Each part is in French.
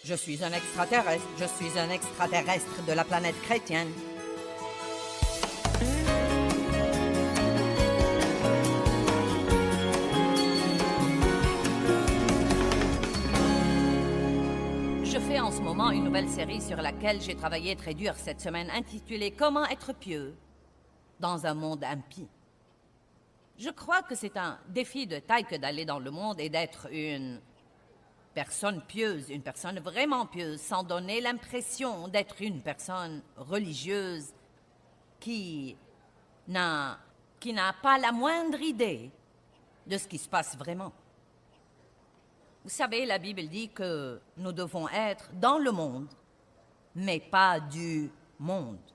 Je suis un extraterrestre. Je suis un extraterrestre de la planète chrétienne. Je fais en ce moment une nouvelle série sur laquelle j'ai travaillé très dur cette semaine, intitulée « Comment être pieux dans un monde impie ». Je crois que c'est un défi de taille que d'aller dans le monde et d'être une personne pieuse, une personne vraiment pieuse, sans donner l'impression d'être une personne religieuse qui n'a pas la moindre idée de ce qui se passe vraiment. Vous savez, la Bible dit que nous devons être dans le monde, mais pas du monde.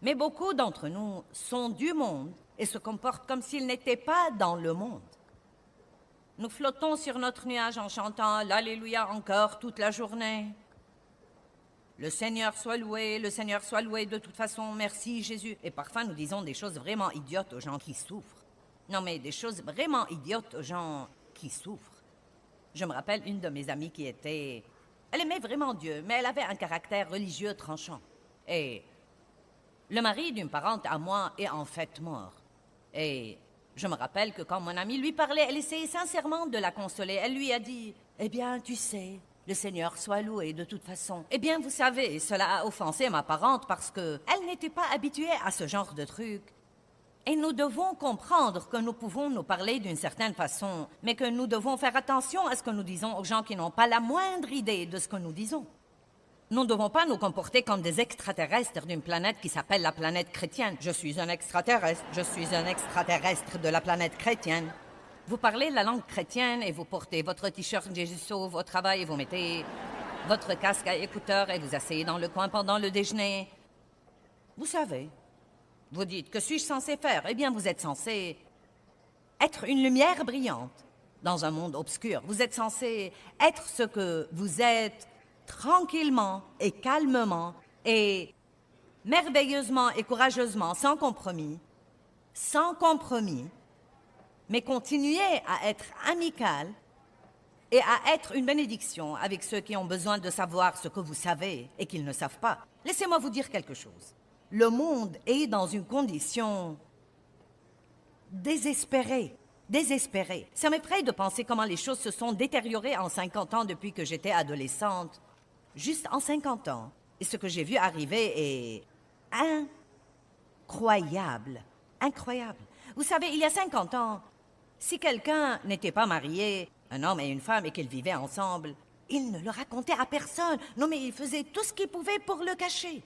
Mais beaucoup d'entre nous sont du monde et se comportent comme s'ils n'étaient pas dans le monde. Nous flottons sur notre nuage en chantant « l'Alléluia » encore toute la journée. Le Seigneur soit loué, de toute façon, merci Jésus. Et parfois nous disons des choses vraiment idiotes aux gens qui souffrent. Non mais des choses vraiment idiotes aux gens qui souffrent. Je me rappelle une de mes amies qui était... Elle aimait vraiment Dieu, mais elle avait un caractère religieux tranchant. Et le mari d'une parente à moi est en fait mort. Et je me rappelle que quand mon amie lui parlait, elle essayait sincèrement de la consoler. Elle lui a dit, « Eh bien, tu sais, le Seigneur soit loué de toute façon. » Eh bien, vous savez, cela a offensé ma parente parce qu'elle n'était pas habituée à ce genre de truc. Et nous devons comprendre que nous pouvons nous parler d'une certaine façon, mais que nous devons faire attention à ce que nous disons aux gens qui n'ont pas la moindre idée de ce que nous disons. Nous ne devons pas nous comporter comme des extraterrestres d'une planète qui s'appelle la planète chrétienne. Je suis un extraterrestre. Je suis un extraterrestre de la planète chrétienne. Vous parlez la langue chrétienne et vous portez votre t-shirt Jésus sauve au travail et vous mettez votre casque à écouteurs et vous asseyez dans le coin pendant le déjeuner. Vous savez, vous dites, que suis-je censé faire? Eh bien, vous êtes censé être une lumière brillante dans un monde obscur. Vous êtes censé être ce que vous êtes tranquillement et calmement et merveilleusement et courageusement, sans compromis, mais continuez à être amical et à être une bénédiction avec ceux qui ont besoin de savoir ce que vous savez et qu'ils ne savent pas. Laissez-moi vous dire quelque chose. Le monde est dans une condition désespérée. Ça m'effraie de penser comment les choses se sont détériorées en 50 ans depuis que j'étais adolescente. Juste en 50 ans. Et ce que j'ai vu arriver est incroyable. Vous savez, il y a 50 ans, si quelqu'un n'était pas marié, un homme et une femme, et qu'ils vivaient ensemble, il ne le racontait à personne. Non, mais il faisait tout ce qu'il pouvait pour le cacher.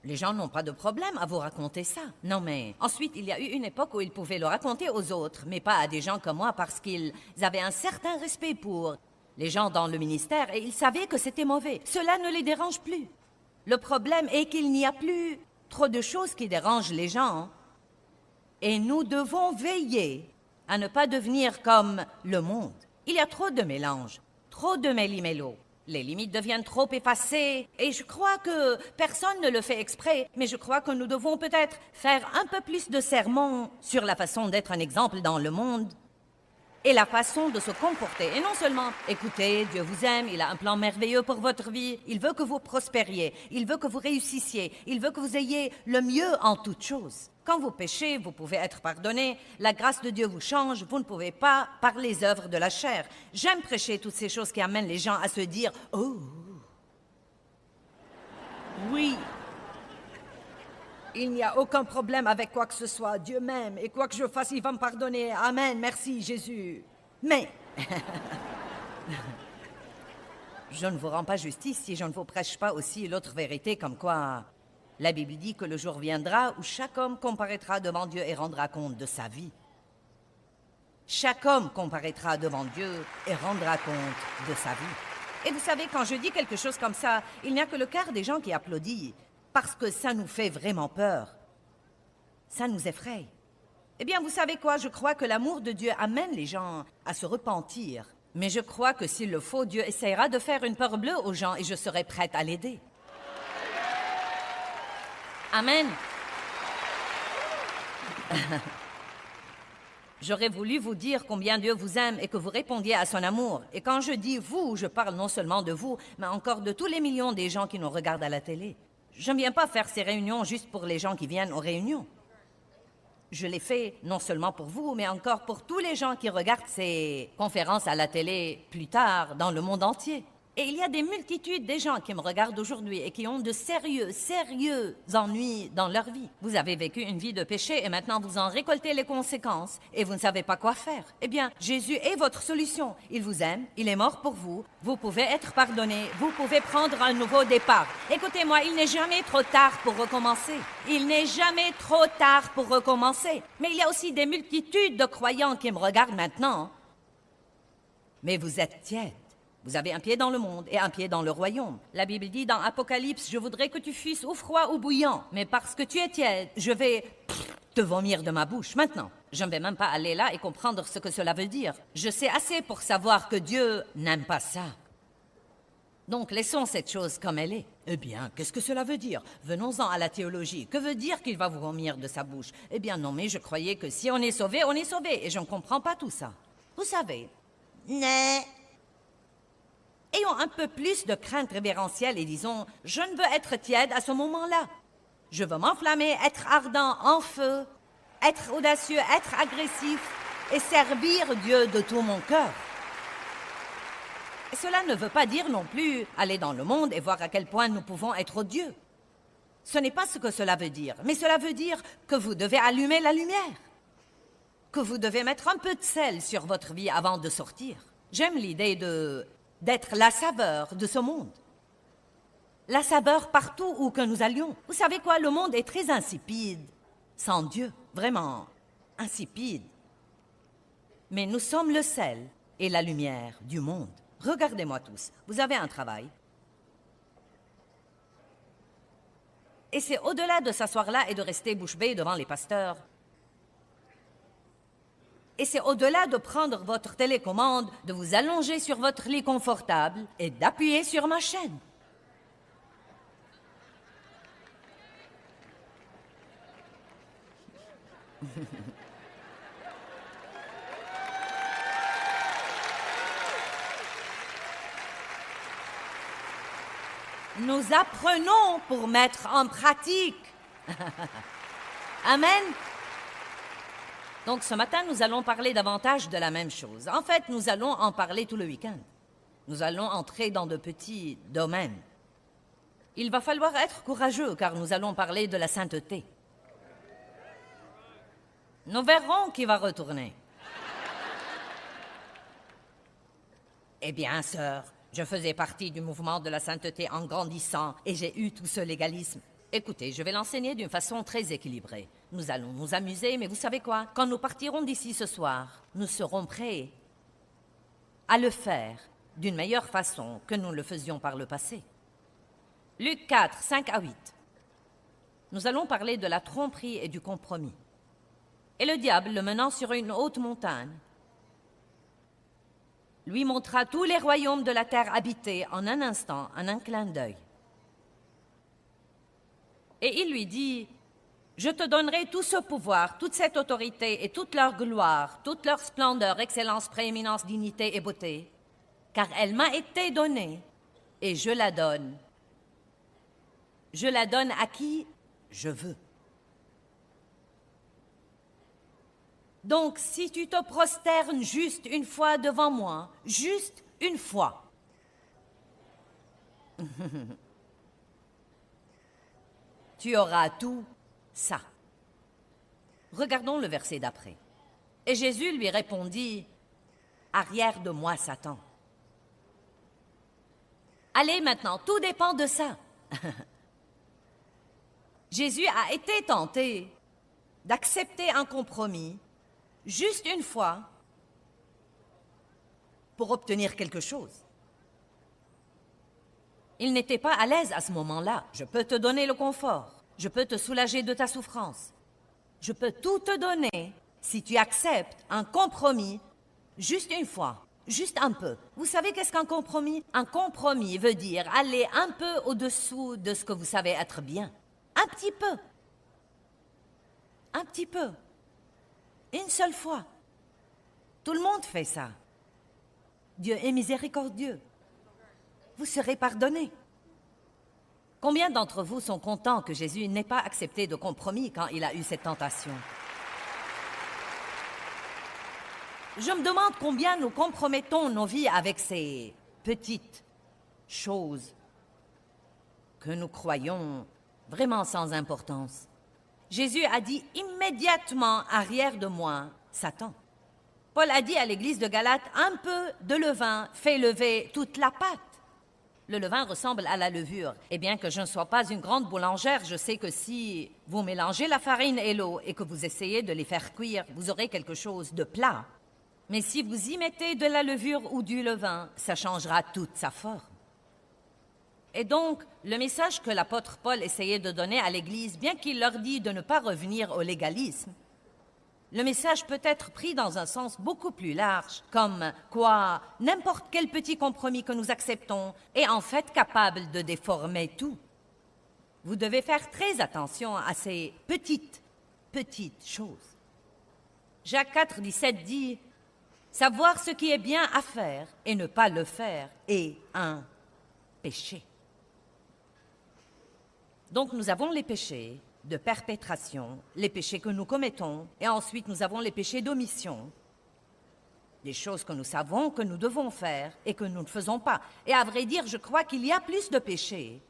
Les gens n'ont pas de problème à vous raconter ça. Non, mais ensuite, il y a eu une époque où ils pouvaient le raconter aux autres, mais pas à des gens comme moi parce qu'ils avaient un certain respect pour les gens dans le ministère et ils savaient que c'était mauvais. Cela ne les dérange plus. Le problème est qu'il n'y a plus trop de choses qui dérangent les gens. Et nous devons veiller à ne pas devenir comme le monde. Il y a trop de mélange, trop de méli-mélo. Les limites deviennent trop effacées et je crois que personne ne le fait exprès, mais je crois que nous devons peut-être faire un peu plus de sermons sur la façon d'être un exemple dans le monde et la façon de se comporter. Et non seulement, écoutez, Dieu vous aime, il a un plan merveilleux pour votre vie, il veut que vous prospériez, il veut que vous réussissiez, il veut que vous ayez le mieux en toutes choses. Quand vous péchez, vous pouvez être pardonné, la grâce de Dieu vous change, vous ne pouvez pas par les œuvres de la chair. J'aime prêcher toutes ces choses qui amènent les gens à se dire « Oh, oui, il n'y a aucun problème avec quoi que ce soit, Dieu m'aime, et quoi que je fasse, il va me pardonner. Amen, merci Jésus. » Mais je ne vous rends pas justice si je ne vous prêche pas aussi l'autre vérité comme quoi la Bible dit que le jour viendra où chaque homme comparaîtra devant Dieu et rendra compte de sa vie. Chaque homme comparaîtra devant Dieu et rendra compte de sa vie. Et vous savez, quand je dis quelque chose comme ça, il n'y a que le quart des gens qui applaudissent parce que ça nous fait vraiment peur. Ça nous effraie. Eh bien, vous savez quoi? Je crois que l'amour de Dieu amène les gens à se repentir. Mais je crois que s'il le faut, Dieu essaiera de faire une peur bleue aux gens et je serai prête à l'aider. Amen. J'aurais voulu vous dire combien Dieu vous aime et que vous répondiez à son amour. Et quand je dis vous, je parle non seulement de vous, mais encore de tous les millions des gens qui nous regardent à la télé. Je ne viens pas faire ces réunions juste pour les gens qui viennent aux réunions. Je les fais non seulement pour vous, mais encore pour tous les gens qui regardent ces conférences à la télé plus tard dans le monde entier. Et il y a des multitudes de gens qui me regardent aujourd'hui et qui ont de sérieux ennuis dans leur vie. Vous avez vécu une vie de péché et maintenant vous en récoltez les conséquences et vous ne savez pas quoi faire. Eh bien, Jésus est votre solution. Il vous aime, il est mort pour vous, vous pouvez être pardonné, vous pouvez prendre un nouveau départ. Écoutez-moi, il n'est jamais trop tard pour recommencer. Il n'est jamais trop tard pour recommencer. Mais il y a aussi des multitudes de croyants qui me regardent maintenant. Mais vous êtes tièdes. Vous avez un pied dans le monde et un pied dans le royaume. La Bible dit dans Apocalypse, « Je voudrais que tu fusses ou froid ou bouillant, mais parce que tu es tiède, je vais te vomir de ma bouche maintenant. » Je ne vais même pas aller là et comprendre ce que cela veut dire. Je sais assez pour savoir que Dieu n'aime pas ça. Donc laissons cette chose comme elle est. Eh bien, qu'est-ce que cela veut dire? Venons-en à la théologie. Que veut dire qu'il va vous vomir de sa bouche? Eh bien non, mais je croyais que si on est sauvé, et je ne comprends pas tout ça. Vous savez, ayons un peu plus de crainte révérentielle et disons, je ne veux être tiède à ce moment-là. Je veux m'enflammer, être ardent, en feu, être audacieux, être agressif et servir Dieu de tout mon cœur. Et cela ne veut pas dire non plus aller dans le monde et voir à quel point nous pouvons être Dieu. Ce n'est pas ce que cela veut dire, mais cela veut dire que vous devez allumer la lumière, que vous devez mettre un peu de sel sur votre vie avant de sortir. J'aime l'idée d'être la saveur de ce monde. La saveur partout où que nous allions. Vous savez quoi, le monde est très insipide sans Dieu, vraiment insipide. Mais nous sommes le sel et la lumière du monde. Regardez-moi tous, vous avez un travail. Et c'est au-delà de s'asseoir là et de rester bouche bée devant les pasteurs. Et c'est au-delà de prendre votre télécommande, de vous allonger sur votre lit confortable et d'appuyer sur ma chaîne. Nous apprenons pour mettre en pratique. Amen. Donc ce matin, nous allons parler davantage de la même chose. En fait, nous allons en parler tout le week-end. Nous allons entrer dans de petits domaines. Il va falloir être courageux car nous allons parler de la sainteté. Nous verrons qui va retourner. Eh bien, sœur, je faisais partie du mouvement de la sainteté en grandissant et j'ai eu tout ce légalisme. Écoutez, je vais l'enseigner d'une façon très équilibrée. Nous allons nous amuser, mais vous savez quoi? Quand nous partirons d'ici ce soir, nous serons prêts à le faire d'une meilleure façon que nous le faisions par le passé. Luc 4, 5 à 8. Nous allons parler de la tromperie et du compromis. Et le diable, le menant sur une haute montagne, lui montra tous les royaumes de la terre habités en un instant, en un clin d'œil. Et il lui dit, « Je te donnerai tout ce pouvoir, toute cette autorité et toute leur gloire, toute leur splendeur, excellence, prééminence, dignité et beauté, car elle m'a été donnée et je la donne. Je la donne à qui je veux. » Donc, si tu te prosternes juste une fois devant moi, juste une fois, tu auras tout ça. Regardons le verset d'après. Et Jésus lui répondit, « Arrière de moi, Satan. » Allez maintenant, tout dépend de ça. Jésus a été tenté d'accepter un compromis juste une fois pour obtenir quelque chose. Il n'était pas à l'aise à ce moment-là. Je peux te donner le confort. Je peux te soulager de ta souffrance. Je peux tout te donner si tu acceptes un compromis juste une fois, juste un peu. Vous savez qu'est-ce qu'un compromis? Un compromis veut dire aller un peu au-dessous de ce que vous savez être bien. Un petit peu. Un petit peu. Une seule fois. Tout le monde fait ça. Dieu est miséricordieux. Vous serez pardonnés. Combien d'entre vous sont contents que Jésus n'ait pas accepté de compromis quand il a eu cette tentation? Je me demande combien nous compromettons nos vies avec ces petites choses que nous croyons vraiment sans importance. Jésus a dit immédiatement « Arrière de moi, Satan ». Paul a dit à l'église de Galate « Un peu de levain fait lever toute la pâte ». Le levain ressemble à la levure. Et bien que je ne sois pas une grande boulangère, je sais que si vous mélangez la farine et l'eau et que vous essayez de les faire cuire, vous aurez quelque chose de plat. Mais si vous y mettez de la levure ou du levain, ça changera toute sa forme. Et donc, le message que l'apôtre Paul essayait de donner à l'Église, bien qu'il leur dit de ne pas revenir au légalisme, le message peut être pris dans un sens beaucoup plus large, comme quoi n'importe quel petit compromis que nous acceptons est en fait capable de déformer tout. Vous devez faire très attention à ces petites choses. Jacques 4, 17 dit « Savoir ce qui est bien à faire et ne pas le faire est un péché. » Donc nous avons les péchés de perpétration, les péchés que nous commettons, et ensuite nous avons les péchés d'omission, des choses que nous savons que nous devons faire et que nous ne faisons pas. Et à vrai dire, je crois qu'il y a plus de péchés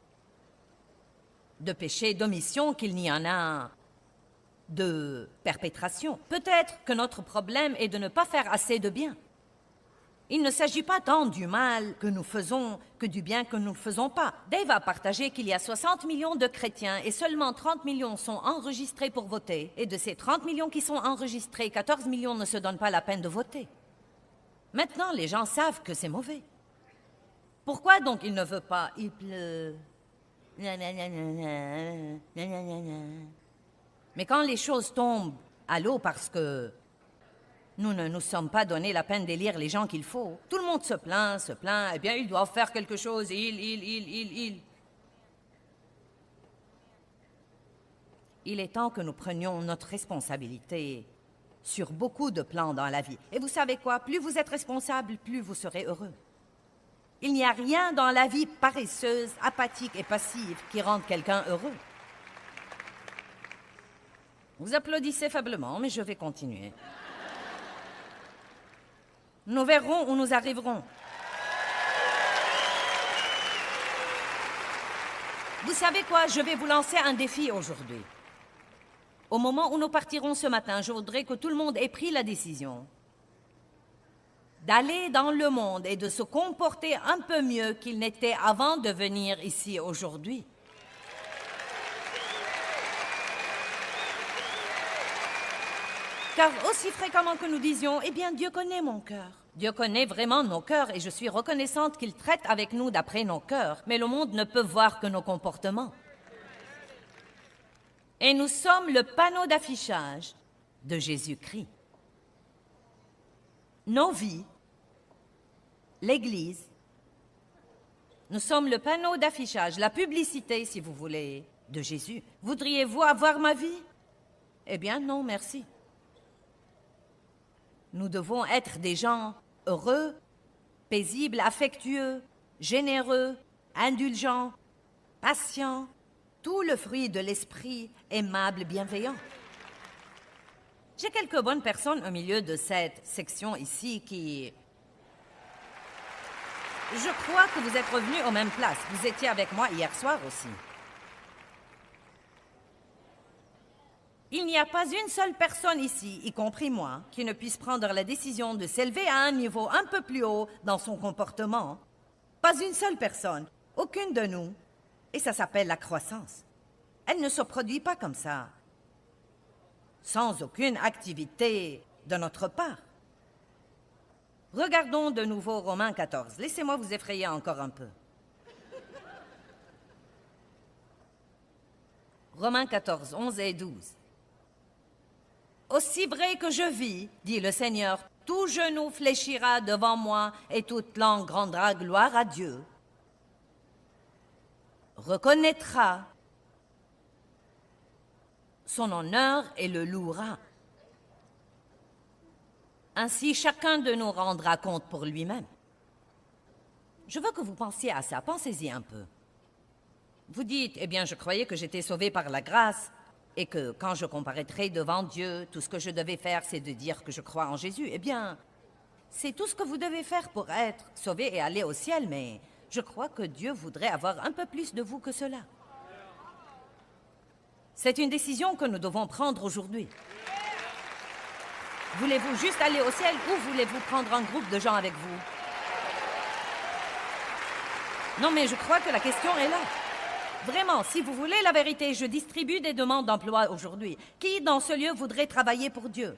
d'omission qu'il n'y en a de perpétration. Peut-être que notre problème est de ne pas faire assez de bien. Il ne s'agit pas tant du mal que nous faisons que du bien que nous ne faisons pas. Dave a partagé qu'il y a 60 millions de chrétiens et seulement 30 millions sont enregistrés pour voter. Et de ces 30 millions qui sont enregistrés, 14 millions ne se donnent pas la peine de voter. Maintenant, les gens savent que c'est mauvais. Pourquoi donc il ne veut pas? Il pleut. Mais quand les choses tombent à l'eau parce que nous ne nous sommes pas donné la peine d'élire les gens qu'il faut, tout le monde se plaint, eh bien, ils doivent faire quelque chose, il. Il est temps que nous prenions notre responsabilité sur beaucoup de plans dans la vie. Et vous savez quoi? Plus vous êtes responsable, plus vous serez heureux. Il n'y a rien dans la vie paresseuse, apathique et passive qui rende quelqu'un heureux. Vous applaudissez faiblement, mais je vais continuer. Nous verrons où nous arriverons. Vous savez quoi? Je vais vous lancer un défi aujourd'hui. Au moment où nous partirons ce matin, je voudrais que tout le monde ait pris la décision d'aller dans le monde et de se comporter un peu mieux qu'il n'était avant de venir ici aujourd'hui. Car aussi fréquemment que nous disions, eh bien, Dieu connaît mon cœur. Dieu connaît vraiment nos cœurs et je suis reconnaissante qu'il traite avec nous d'après nos cœurs, mais le monde ne peut voir que nos comportements. Et nous sommes le panneau d'affichage de Jésus-Christ. Nos vies, l'Église, nous sommes le panneau d'affichage, la publicité, si vous voulez, de Jésus. Voudriez-vous avoir ma vie? Eh bien, non, merci. Nous devons être des gens heureux, paisibles, affectueux, généreux, indulgents, patients, tout le fruit de l'esprit, aimable, bienveillant. J'ai quelques bonnes personnes au milieu de cette section ici qui... Je crois que vous êtes revenus aux mêmes places. Vous étiez avec moi hier soir aussi. Il n'y a pas une seule personne ici, y compris moi, qui ne puisse prendre la décision de s'élever à un niveau un peu plus haut dans son comportement. Pas une seule personne, aucune de nous. Et ça s'appelle la croissance. Elle ne se produit pas comme ça, sans aucune activité de notre part. Regardons de nouveau Romains 14. Laissez-moi vous effrayer encore un peu. Romains 14, 11 et 12. Aussi vrai que je vis, dit le Seigneur, tout genou fléchira devant moi et toute langue rendra gloire à Dieu. Reconnaîtra son honneur et le louera. Ainsi, chacun de nous rendra compte pour lui-même. Je veux que vous pensiez à ça. Pensez-y un peu. Vous dites, eh bien, je croyais que j'étais sauvé par la grâce et que quand je comparaîtrai devant Dieu, tout ce que je devais faire, c'est de dire que je crois en Jésus. Eh bien, c'est tout ce que vous devez faire pour être sauvé et aller au ciel, mais je crois que Dieu voudrait avoir un peu plus de vous que cela. C'est une décision que nous devons prendre aujourd'hui. Voulez-vous juste aller au ciel ou voulez-vous prendre un groupe de gens avec vous? Non, mais je crois que la question est là. Vraiment, si vous voulez la vérité, je distribue des demandes d'emploi aujourd'hui. Qui dans ce lieu voudrait travailler pour Dieu?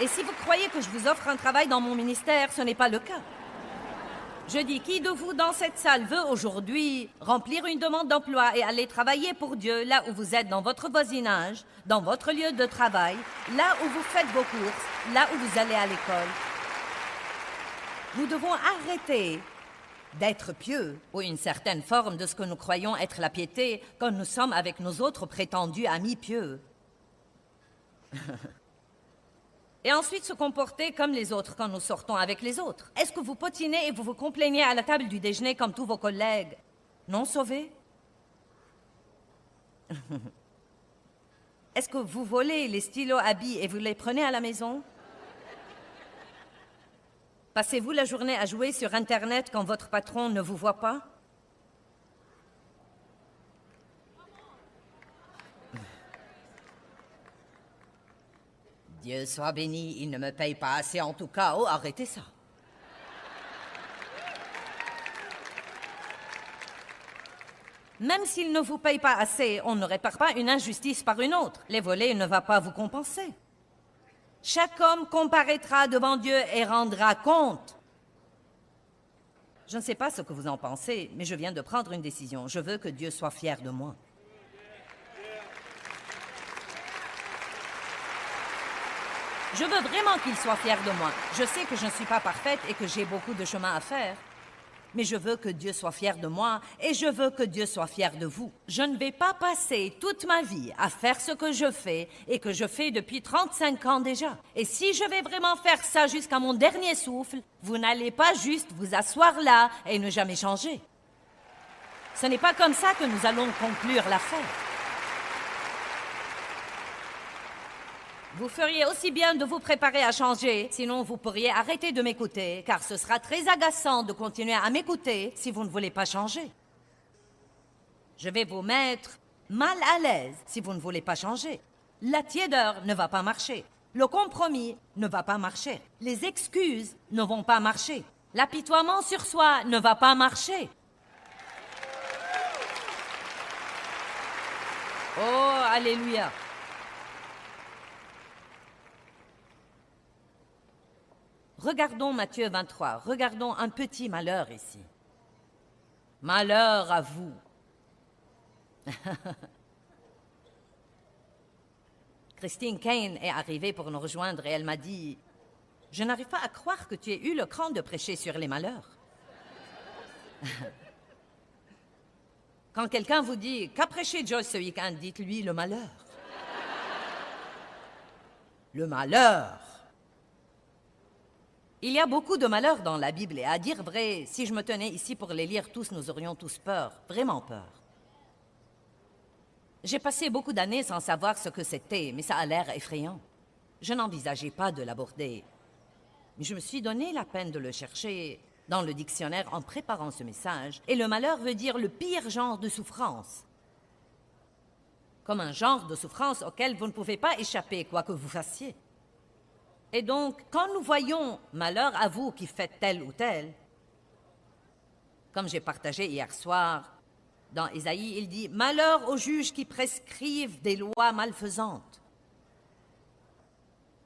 Et si vous croyez que je vous offre un travail dans mon ministère, ce n'est pas le cas. Je dis, qui de vous dans cette salle veut aujourd'hui remplir une demande d'emploi et aller travailler pour Dieu là où vous êtes, dans votre voisinage, dans votre lieu de travail, là où vous faites vos courses, là où vous allez à l'école? Nous devons arrêter d'être pieux, ou une certaine forme de ce que nous croyons être la piété, quand nous sommes avec nos autres prétendus amis pieux. Et ensuite se comporter comme les autres quand nous sortons avec les autres. Est-ce que vous potinez et vous vous complaignez à la table du déjeuner comme tous vos collègues non sauvés? Est-ce que vous volez les stylos à billes et vous les prenez à la maison? Passez-vous la journée à jouer sur Internet quand votre patron ne vous voit pas? Dieu soit béni, il ne me paye pas assez en tout cas. Oh, arrêtez ça. Même s'il ne vous paye pas assez, on ne répare pas une injustice par une autre. Les volets ne vont pas vous compenser. Chaque homme comparaîtra devant Dieu et rendra compte. Je ne sais pas ce que vous en pensez, mais je viens de prendre une décision. Je veux que Dieu soit fier de moi. Je veux vraiment qu'il soit fier de moi. Je sais que je ne suis pas parfaite et que j'ai beaucoup de chemin à faire. Mais je veux que Dieu soit fier de moi et je veux que Dieu soit fier de vous. Je ne vais pas passer toute ma vie à faire ce que je fais et que je fais depuis 35 ans déjà. Et si je vais vraiment faire ça jusqu'à mon dernier souffle, vous n'allez pas juste vous asseoir là et ne jamais changer. Ce n'est pas comme ça que nous allons conclure l'affaire. Vous feriez aussi bien de vous préparer à changer, sinon vous pourriez arrêter de m'écouter, car ce sera très agaçant de continuer à m'écouter si vous ne voulez pas changer. Je vais vous mettre mal à l'aise si vous ne voulez pas changer. La tiédeur ne va pas marcher. Le compromis ne va pas marcher. Les excuses ne vont pas marcher. L'apitoiement sur soi ne va pas marcher. Oh, alléluia! Regardons Matthieu 23, regardons un petit malheur ici. Malheur à vous. Christine Kane est arrivée pour nous rejoindre et elle m'a dit « Je n'arrive pas à croire que tu aies eu le cran de prêcher sur les malheurs. » Quand quelqu'un vous dit « Qu'a prêché Joyce ce week-end ?» dites-lui le malheur. Le malheur. Il y a beaucoup de malheurs dans la Bible et à dire vrai, si je me tenais ici pour les lire tous, nous aurions tous peur, vraiment peur. J'ai passé beaucoup d'années sans savoir ce que c'était, mais ça a l'air effrayant. Je n'envisageais pas de l'aborder. Mais je me suis donné la peine de le chercher dans le dictionnaire en préparant ce message, et le malheur veut dire le pire genre de souffrance. Comme un genre de souffrance auquel vous ne pouvez pas échapper, quoi que vous fassiez. Et donc, quand nous voyons « malheur à vous qui faites tel ou tel », comme j'ai partagé hier soir, dans Ésaïe, il dit « malheur aux juges qui prescrivent des lois malfaisantes ».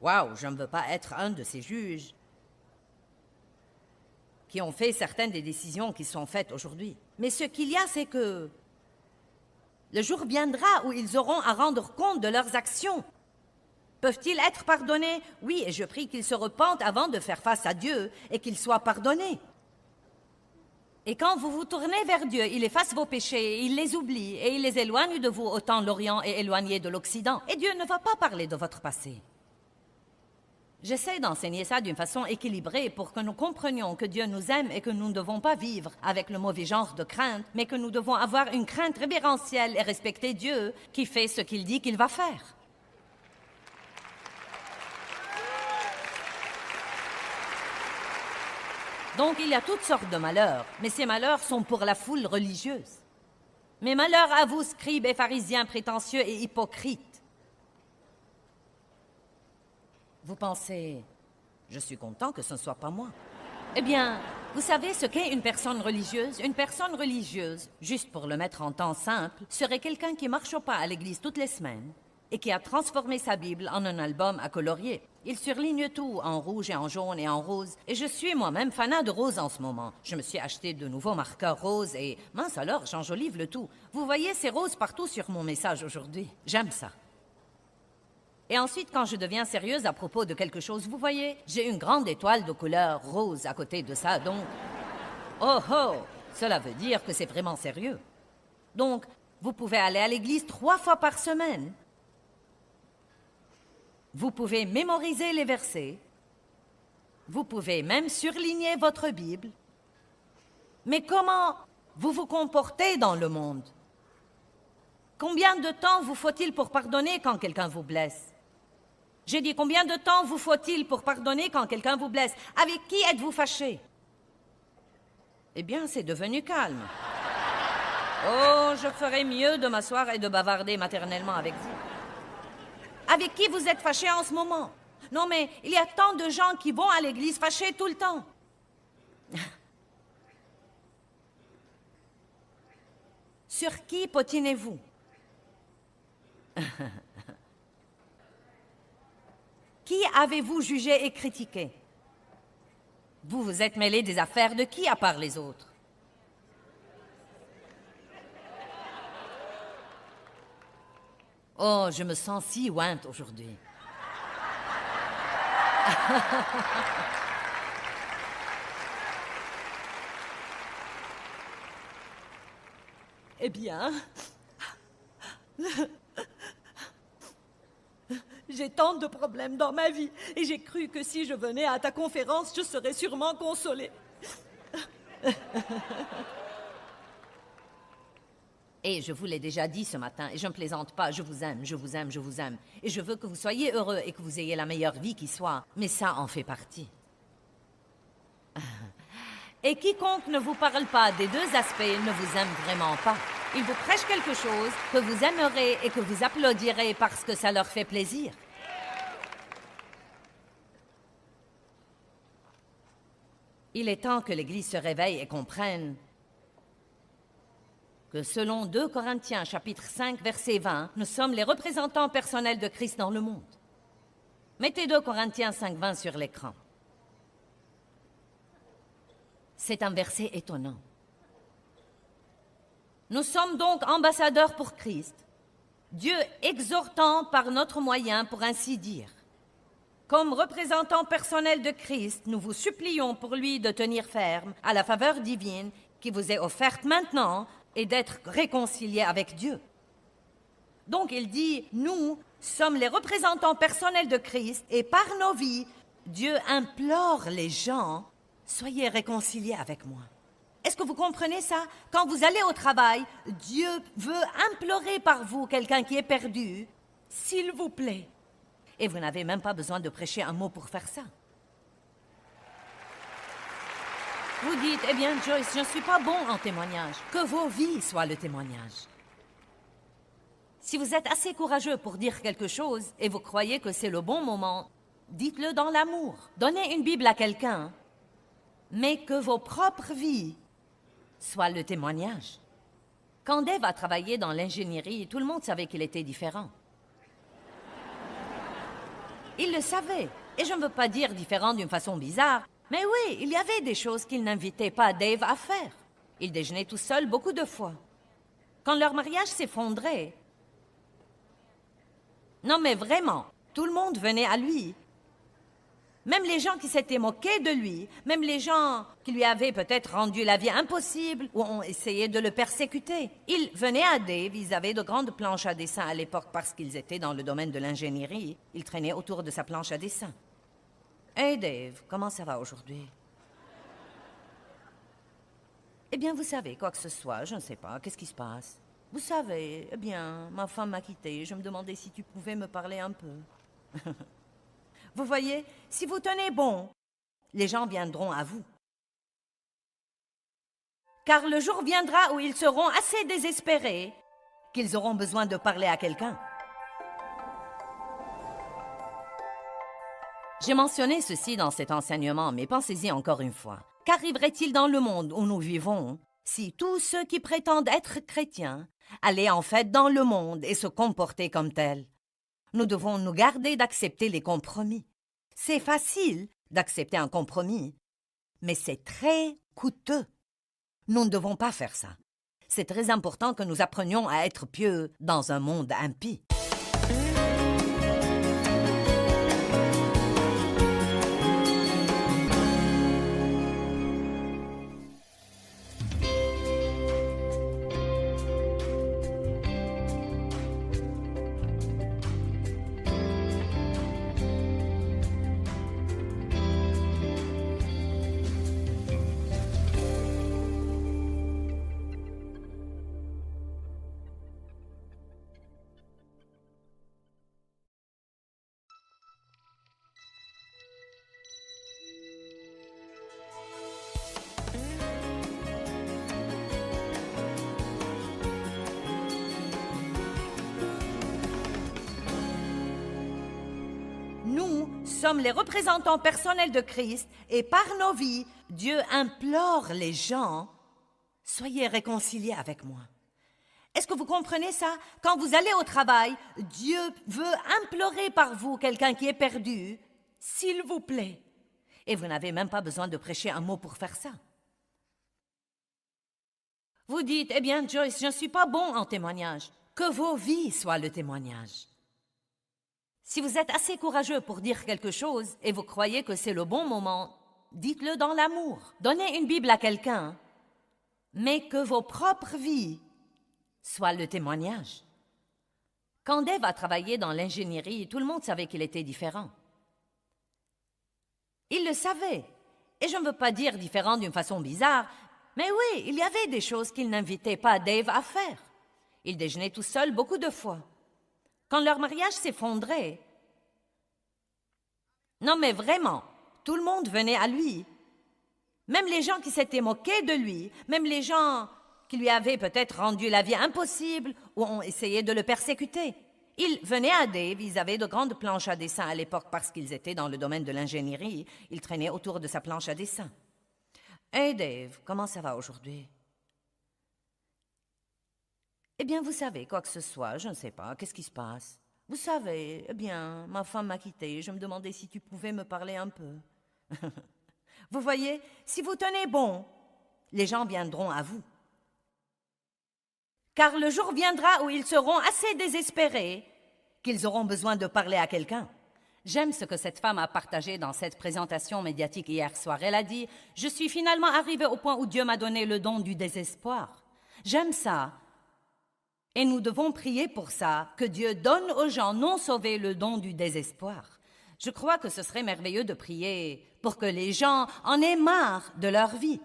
Waouh, je ne veux pas être un de ces juges qui ont fait certaines des décisions qui sont faites aujourd'hui. Mais ce qu'il y a, c'est que le jour viendra où ils auront à rendre compte de leurs actions. Peuvent-ils être pardonnés? Oui, et je prie qu'ils se repentent avant de faire face à Dieu et qu'ils soient pardonnés. Et quand vous vous tournez vers Dieu, il efface vos péchés, il les oublie et il les éloigne de vous autant l'Orient est éloigné de l'Occident. Et Dieu ne va pas parler de votre passé. J'essaie d'enseigner ça d'une façon équilibrée pour que nous comprenions que Dieu nous aime et que nous ne devons pas vivre avec le mauvais genre de crainte, mais que nous devons avoir une crainte révérentielle et respecter Dieu qui fait ce qu'il dit qu'il va faire. Donc il y a toutes sortes de malheurs, mais ces malheurs sont pour la foule religieuse. Mais malheur à vous, scribes et pharisiens prétentieux et hypocrites. Vous pensez, je suis content que ce ne soit pas moi. Eh bien, vous savez ce qu'est une personne religieuse? Une personne religieuse, juste pour le mettre en temps simple, serait quelqu'un qui marche au pas à l'église toutes les semaines et qui a transformé sa Bible en un album à colorier. Il surligne tout en rouge et en jaune et en rose. Et je suis moi-même fanat de rose en ce moment. Je me suis acheté de nouveaux marqueurs roses et, mince alors, j'enjolive le tout. Vous voyez ces roses partout sur mon message aujourd'hui. J'aime ça. Et ensuite, quand je deviens sérieuse à propos de quelque chose, vous voyez, j'ai une grande étoile de couleur rose à côté de ça, donc... Oh oh! Cela veut dire que c'est vraiment sérieux. Donc, vous pouvez aller à l'église 3 fois par semaine. Vous pouvez mémoriser les versets. Vous pouvez même surligner votre Bible. Mais comment vous vous comportez dans le monde? Combien de temps vous faut-il pour pardonner quand quelqu'un vous blesse? J'ai dit, combien de temps vous faut-il pour pardonner quand quelqu'un vous blesse? Avec qui êtes-vous fâché? Eh bien, c'est devenu calme. Oh, je ferais mieux de m'asseoir et de bavarder maternellement avec vous. Avec qui vous êtes fâché en ce moment? Non, mais il y a tant de gens qui vont à l'église fâchés tout le temps. Sur qui potinez-vous? Qui avez-vous jugé et critiqué? Vous vous êtes mêlé des affaires de qui à part les autres? Oh, je me sens si ointe aujourd'hui. Eh bien, j'ai tant de problèmes dans ma vie et j'ai cru que si je venais à ta conférence, je serais sûrement consolée. Et je vous l'ai déjà dit ce matin, et je ne plaisante pas, je vous aime, je vous aime, je vous aime. Et je veux que vous soyez heureux et que vous ayez la meilleure vie qui soit. Mais ça en fait partie. Et quiconque ne vous parle pas des deux aspects ne vous aime vraiment pas. Il vous prêche quelque chose que vous aimerez et que vous applaudirez parce que ça leur fait plaisir. Il est temps que l'Église se réveille et comprenne que selon 2 Corinthiens chapitre 5 verset 20, nous sommes les représentants personnels de Christ dans le monde. Mettez 2 Corinthiens 5, 20 sur l'écran. C'est un verset étonnant. Nous sommes donc ambassadeurs pour Christ, Dieu exhortant par notre moyen, pour ainsi dire. Comme représentants personnels de Christ, nous vous supplions pour lui de tenir ferme à la faveur divine qui vous est offerte maintenant et d'être réconciliés avec Dieu. Donc il dit, nous sommes les représentants personnels de Christ et par nos vies, Dieu implore les gens, soyez réconciliés avec moi. Est-ce que vous comprenez ça? Quand vous allez au travail, Dieu veut implorer par vous quelqu'un qui est perdu, s'il vous plaît. Et vous n'avez même pas besoin de prêcher un mot pour faire ça. Vous dites, eh bien Joyce, je ne suis pas bon en témoignage. Que vos vies soient le témoignage. Si vous êtes assez courageux pour dire quelque chose et vous croyez que c'est le bon moment, dites-le dans l'amour. Donnez une Bible à quelqu'un, mais que vos propres vies soient le témoignage. Quand Dave a travaillé dans l'ingénierie, tout le monde savait qu'il était différent. Il le savait. Et je ne veux pas dire différent d'une façon bizarre, mais oui, il y avait des choses qu'il n'invitait pas Dave à faire. Il déjeunait tout seul beaucoup de fois. Quand leur mariage s'effondrait, non mais vraiment, tout le monde venait à lui. Même les gens qui s'étaient moqués de lui, même les gens qui lui avaient peut-être rendu la vie impossible ou ont essayé de le persécuter. Ils venaient à Dave, ils avaient de grandes planches à dessin à l'époque parce qu'ils étaient dans le domaine de l'ingénierie. Ils traînaient autour de sa planche à dessin. « Hey Dave, comment ça va aujourd'hui? » « Eh bien, vous savez, quoi que ce soit, je ne sais pas, qu'est-ce qui se passe? Vous savez, eh bien, ma femme m'a quitté, je me demandais si tu pouvais me parler un peu. » Vous voyez, si vous tenez bon, les gens viendront à vous. Car le jour viendra où ils seront assez désespérés qu'ils auront besoin de parler à quelqu'un. J'ai mentionné ceci dans cet enseignement, mais pensez-y encore une fois. Qu'arriverait-il dans le monde où nous vivons si tous ceux qui prétendent être chrétiens allaient en fait dans le monde et se comporter comme tels? Nous devons nous garder d'accepter les compromis. C'est facile d'accepter un compromis, mais c'est très coûteux. Nous ne devons pas faire ça. C'est très important que nous apprenions à être pieux dans un monde impie. Nous sommes les représentants personnels de Christ et par nos vies, Dieu implore les gens, soyez réconciliés avec moi. Est-ce que vous comprenez ça? Quand vous allez au travail, Dieu veut implorer par vous quelqu'un qui est perdu, s'il vous plaît. Et vous n'avez même pas besoin de prêcher un mot pour faire ça. Vous dites, eh bien Joyce, je ne suis pas bon en témoignage. Que vos vies soient le témoignage. Si vous êtes assez courageux pour dire quelque chose et vous croyez que c'est le bon moment, dites-le dans l'amour. Donnez une Bible à quelqu'un, mais que vos propres vies soient le témoignage. Quand Dave a travaillé dans l'ingénierie, tout le monde savait qu'il était différent. Il le savait. Et je ne veux pas dire différent d'une façon bizarre, mais oui, il y avait des choses qu'il n'invitait pas Dave à faire. Il déjeunait tout seul beaucoup de fois. Quand leur mariage s'effondrait, non mais vraiment, tout le monde venait à lui. Même les gens qui s'étaient moqués de lui, même les gens qui lui avaient peut-être rendu la vie impossible ou ont essayé de le persécuter. Ils venaient à Dave, ils avaient de grandes planches à dessin à l'époque parce qu'ils étaient dans le domaine de l'ingénierie. Ils traînaient autour de sa planche à dessin. « Hey Dave, comment ça va aujourd'hui? » « Eh bien, vous savez, quoi que ce soit, je ne sais pas, qu'est-ce qui se passe? Vous savez, eh bien, ma femme m'a quitté, je me demandais si tu pouvais me parler un peu. » Vous voyez, si vous tenez bon, les gens viendront à vous. Car le jour viendra où ils seront assez désespérés qu'ils auront besoin de parler à quelqu'un. J'aime ce que cette femme a partagé dans cette présentation médiatique hier soir. Elle a dit « Je suis finalement arrivée au point où Dieu m'a donné le don du désespoir. » J'aime ça. Et nous devons prier pour ça, que Dieu donne aux gens non sauvés le don du désespoir. Je crois que ce serait merveilleux de prier pour que les gens en aient marre de leur vie.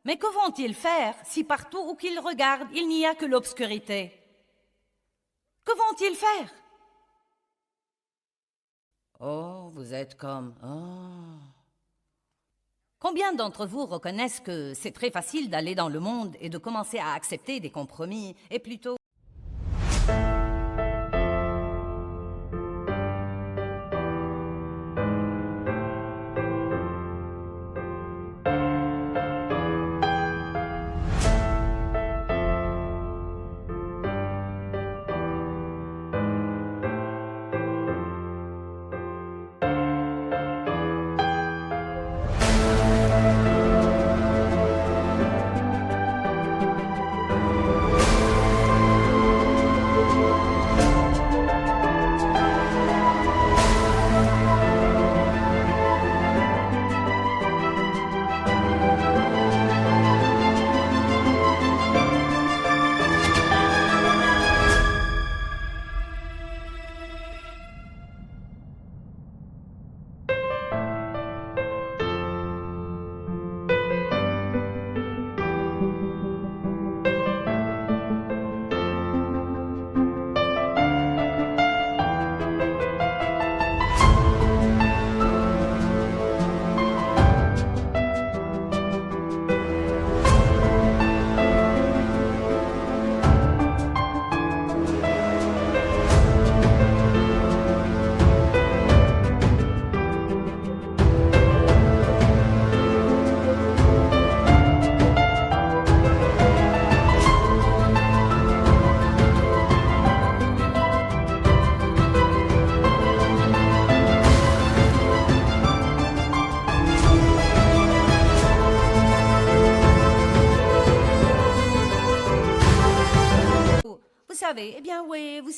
Mais que vont-ils faire si partout où qu'ils regardent, il n'y a que l'obscurité? Que vont-ils faire? Oh, vous êtes comme... Oh. Combien d'entre vous reconnaissent que c'est très facile d'aller dans le monde et de commencer à accepter des compromis et plutôt...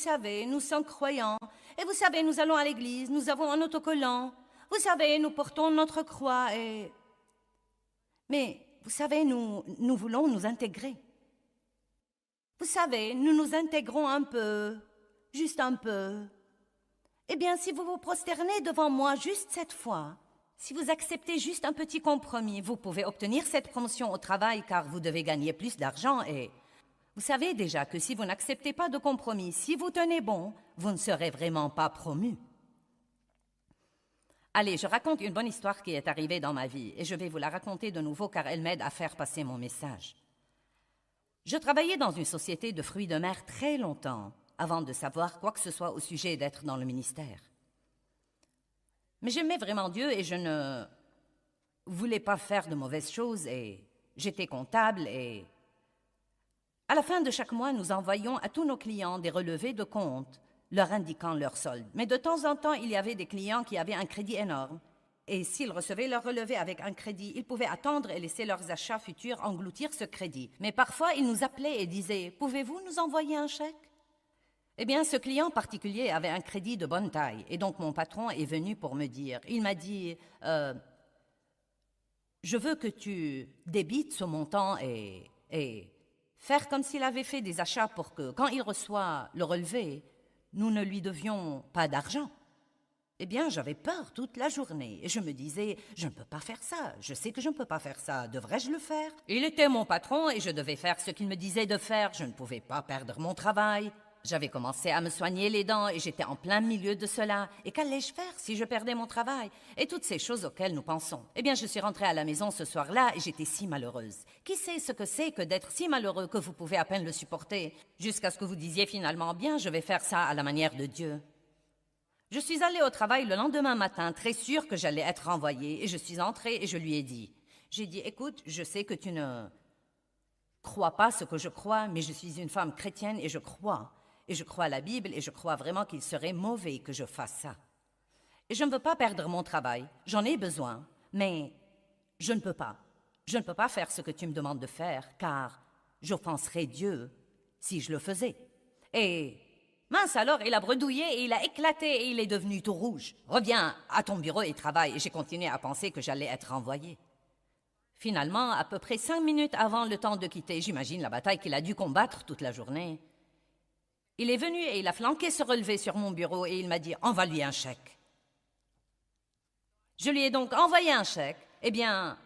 savez, nous sommes croyants. Et vous savez, nous allons à l'église, nous avons un autocollant. Vous savez, nous portons notre croix et... Mais, vous savez, nous voulons nous intégrer. Vous savez, nous nous intégrons un peu, juste un peu. Eh bien, si vous vous prosternez devant moi juste cette fois, si vous acceptez juste un petit compromis, vous pouvez obtenir cette promotion au travail car vous devez gagner plus d'argent et... Vous savez déjà que si vous n'acceptez pas de compromis, si vous tenez bon, vous ne serez vraiment pas promu. Allez, je raconte une bonne histoire qui est arrivée dans ma vie et je vais vous la raconter de nouveau car elle m'aide à faire passer mon message. Je travaillais dans une société de fruits de mer très longtemps avant de savoir quoi que ce soit au sujet d'être dans le ministère. Mais j'aimais vraiment Dieu et je ne voulais pas faire de mauvaises choses et j'étais comptable et... À la fin de chaque mois, nous envoyions à tous nos clients des relevés de compte leur indiquant leur solde. Mais de temps en temps, il y avait des clients qui avaient un crédit énorme. Et s'ils recevaient leur relevé avec un crédit, ils pouvaient attendre et laisser leurs achats futurs engloutir ce crédit. Mais parfois, ils nous appelaient et disaient « Pouvez-vous nous envoyer un chèque ?» Eh bien, ce client particulier avait un crédit de bonne taille. Et donc, mon patron est venu pour me dire. Il m'a dit je veux que tu débites ce montant et faire comme s'il avait fait des achats pour que, quand il reçoit le relevé, nous ne lui devions pas d'argent. Eh bien, j'avais peur toute la journée et je me disais, je ne peux pas faire ça, je sais que je ne peux pas faire ça, devrais-je le faire? Il était mon patron et je devais faire ce qu'il me disait de faire, je ne pouvais pas perdre mon travail. J'avais commencé à me soigner les dents et j'étais en plein milieu de cela. Et qu'allais-je faire si je perdais mon travail? Et toutes ces choses auxquelles nous pensons. Eh bien, je suis rentrée à la maison ce soir-là et j'étais si malheureuse. Qui sait ce que c'est que d'être si malheureux que vous pouvez à peine le supporter, jusqu'à ce que vous disiez finalement, bien, je vais faire ça à la manière de Dieu. Je suis allée au travail le lendemain matin, très sûre que j'allais être renvoyée, et je suis entrée et je lui ai dit, écoute, je sais que tu ne crois pas ce que je crois, mais je suis une femme chrétienne et je crois à la Bible et je crois vraiment qu'il serait mauvais que je fasse ça. Et je ne veux pas perdre mon travail, j'en ai besoin, mais je ne peux pas. Je ne peux pas faire ce que tu me demandes de faire, car j'offenserais Dieu si je le faisais. Et mince alors, il a bredouillé et il a éclaté et il est devenu tout rouge. Reviens à ton bureau et travaille. Et j'ai continué à penser que j'allais être renvoyée. Finalement, à peu près 5 minutes avant le temps de quitter, j'imagine la bataille qu'il a dû combattre toute la journée, il est venu et il a flanqué ce relevé sur mon bureau et il m'a dit « Envoie-lui un chèque ». Je lui ai donc envoyé un chèque. Eh bien,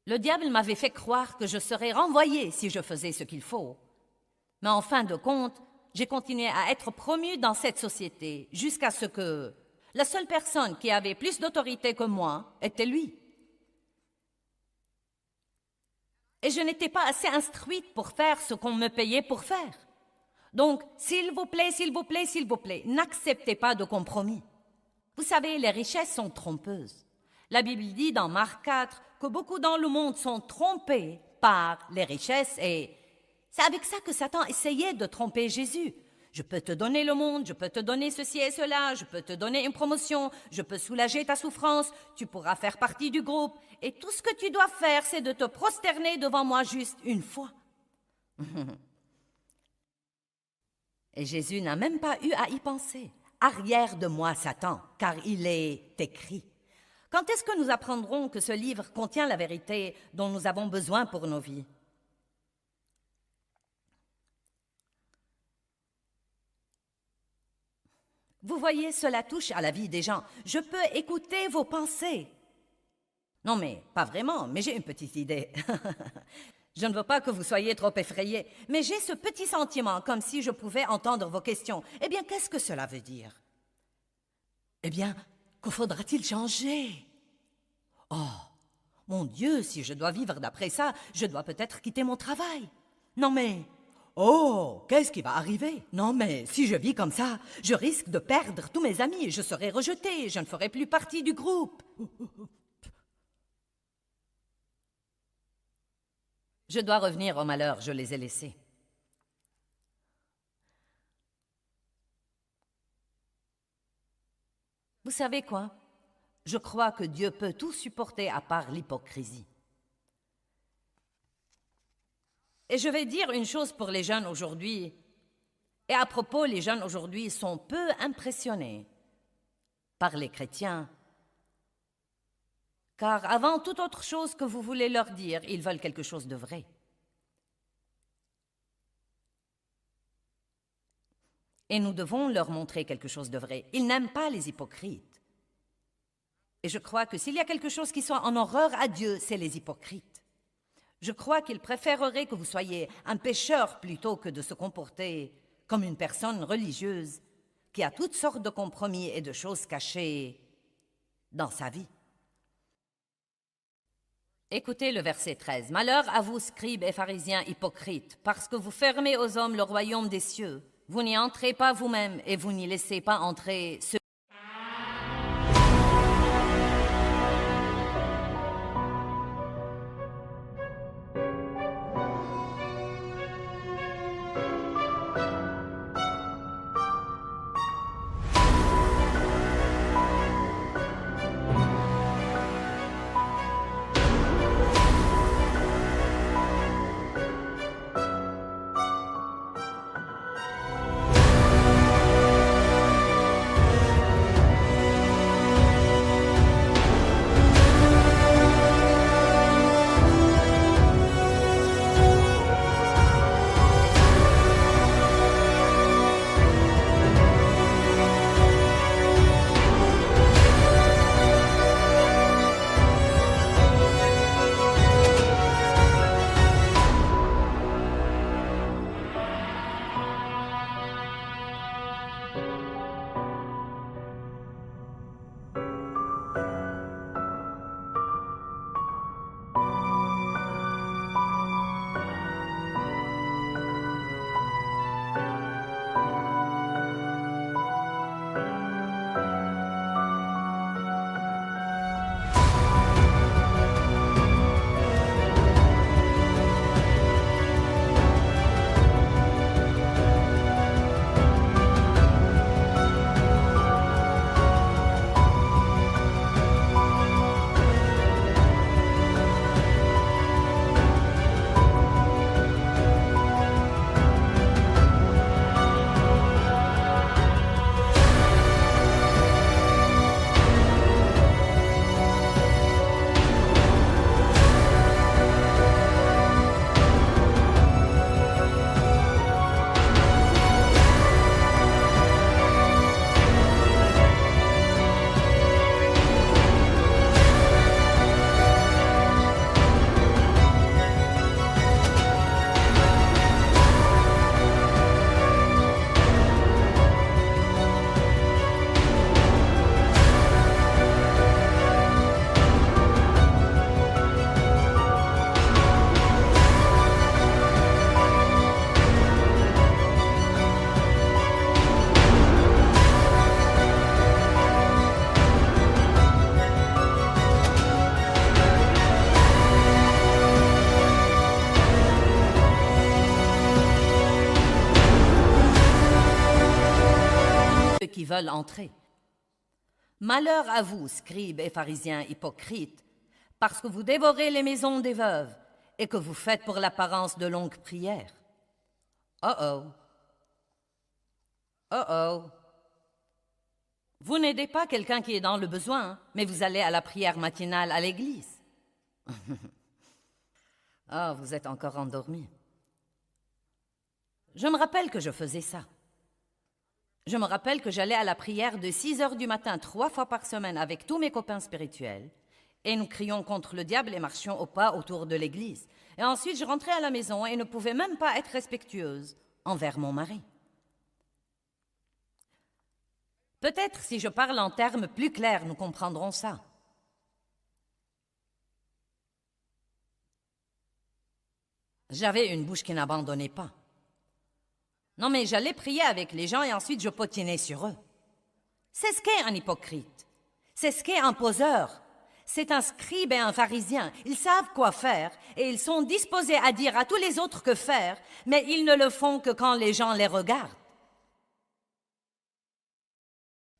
le diable m'avait fait croire que je serais renvoyée si je faisais ce qu'il faut. Mais en fin de compte, j'ai continué à être promue dans cette société jusqu'à ce que la seule personne qui avait plus d'autorité que moi était lui. Et je n'étais pas assez instruite pour faire ce qu'on me payait pour faire. Donc, s'il vous plaît, s'il vous plaît, s'il vous plaît, n'acceptez pas de compromis. Vous savez, les richesses sont trompeuses. La Bible dit dans Marc 4 que beaucoup dans le monde sont trompés par les richesses et c'est avec ça que Satan essayait de tromper Jésus. Je peux te donner le monde, je peux te donner ceci et cela, je peux te donner une promotion, je peux soulager ta souffrance, tu pourras faire partie du groupe. Et tout ce que tu dois faire, c'est de te prosterner devant moi juste une fois. Et Jésus n'a même pas eu à y penser. Arrière de moi, Satan, car il est écrit. Quand est-ce que nous apprendrons que ce livre contient la vérité dont nous avons besoin pour nos vies? Vous voyez, cela touche à la vie des gens. Je peux écouter vos pensées. Non, mais pas vraiment, mais j'ai une petite idée. Je ne veux pas que vous soyez trop effrayés, mais j'ai ce petit sentiment, comme si je pouvais entendre vos questions. Eh bien, qu'est-ce que cela veut dire? Eh bien, que faudra-t-il changer? Oh, mon Dieu, si je dois vivre d'après ça, je dois peut-être quitter mon travail. Non, mais... Oh, qu'est-ce qui va arriver? Non, mais si je vis comme ça, je risque de perdre tous mes amis et je serai rejetée, je ne ferai plus partie du groupe. Je dois revenir au malheur, je les ai laissés. Vous savez quoi? Je crois que Dieu peut tout supporter à part l'hypocrisie. Et je vais dire une chose pour les jeunes aujourd'hui. Et à propos, les jeunes aujourd'hui sont peu impressionnés par les chrétiens. Car avant toute autre chose que vous voulez leur dire, ils veulent quelque chose de vrai. Et nous devons leur montrer quelque chose de vrai. Ils n'aiment pas les hypocrites. Et je crois que s'il y a quelque chose qui soit en horreur à Dieu, c'est les hypocrites. Je crois qu'il préférerait que vous soyez un pécheur plutôt que de se comporter comme une personne religieuse qui a toutes sortes de compromis et de choses cachées dans sa vie. Écoutez le verset 13. « Malheur à vous, scribes et pharisiens hypocrites, parce que vous fermez aux hommes le royaume des cieux. Vous n'y entrez pas vous-même et vous n'y laissez pas entrer ceux qui veulent entrer. Malheur à vous, scribes et pharisiens hypocrites, parce que vous dévorez les maisons des veuves et que vous faites pour l'apparence de longues prières. Oh oh. Oh oh. Vous n'aidez pas quelqu'un qui est dans le besoin, mais vous allez à la prière matinale à l'église. Ah, vous êtes encore endormi. Je me rappelle que je faisais ça. Je me rappelle que j'allais à la prière de 6 heures du matin 3 fois par semaine avec tous mes copains spirituels et nous crions contre le diable et marchions au pas autour de l'église. Et ensuite, je rentrais à la maison et ne pouvais même pas être respectueuse envers mon mari. Peut-être si je parle en termes plus clairs, nous comprendrons ça. J'avais une bouche qui n'abandonnait pas. Non, mais j'allais prier avec les gens et ensuite je potinais sur eux. C'est ce qu'est un hypocrite. C'est ce qu'est un poseur. C'est un scribe et un pharisien. Ils savent quoi faire et ils sont disposés à dire à tous les autres que faire, mais ils ne le font que quand les gens les regardent.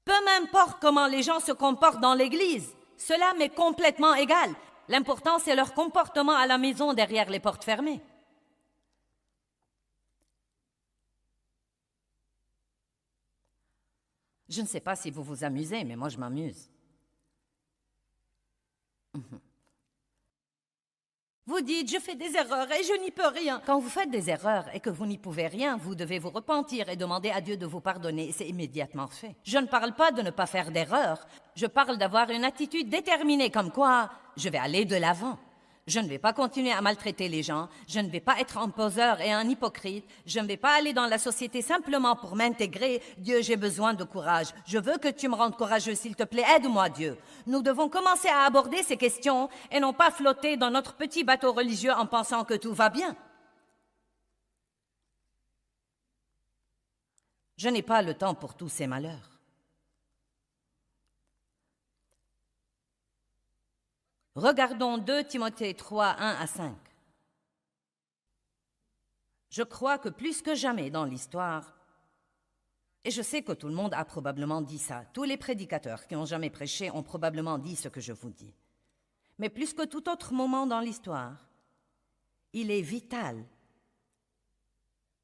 Peu m'importe comment les gens se comportent dans l'église, cela m'est complètement égal. L'important, c'est leur comportement à la maison derrière les portes fermées. Je ne sais pas si vous vous amusez, mais moi je m'amuse. Vous dites, je fais des erreurs et je n'y peux rien. Quand vous faites des erreurs et que vous n'y pouvez rien, vous devez vous repentir et demander à Dieu de vous pardonner. Et c'est immédiatement fait. Je ne parle pas de ne pas faire d'erreurs. Je parle d'avoir une attitude déterminée, comme quoi je vais aller de l'avant. Je ne vais pas continuer à maltraiter les gens. Je ne vais pas être un poseur et un hypocrite. Je ne vais pas aller dans la société simplement pour m'intégrer. Dieu, j'ai besoin de courage. Je veux que tu me rendes courageux, s'il te plaît. Aide-moi, Dieu. Nous devons commencer à aborder ces questions et non pas flotter dans notre petit bateau religieux en pensant que tout va bien. Je n'ai pas le temps pour tous ces malheurs. Regardons 2 Timothée 3, 1 à 5. Je crois que plus que jamais dans l'histoire, et je sais que tout le monde a probablement dit ça, tous les prédicateurs qui n'ont jamais prêché ont probablement dit ce que je vous dis. Mais plus que tout autre moment dans l'histoire, il est vital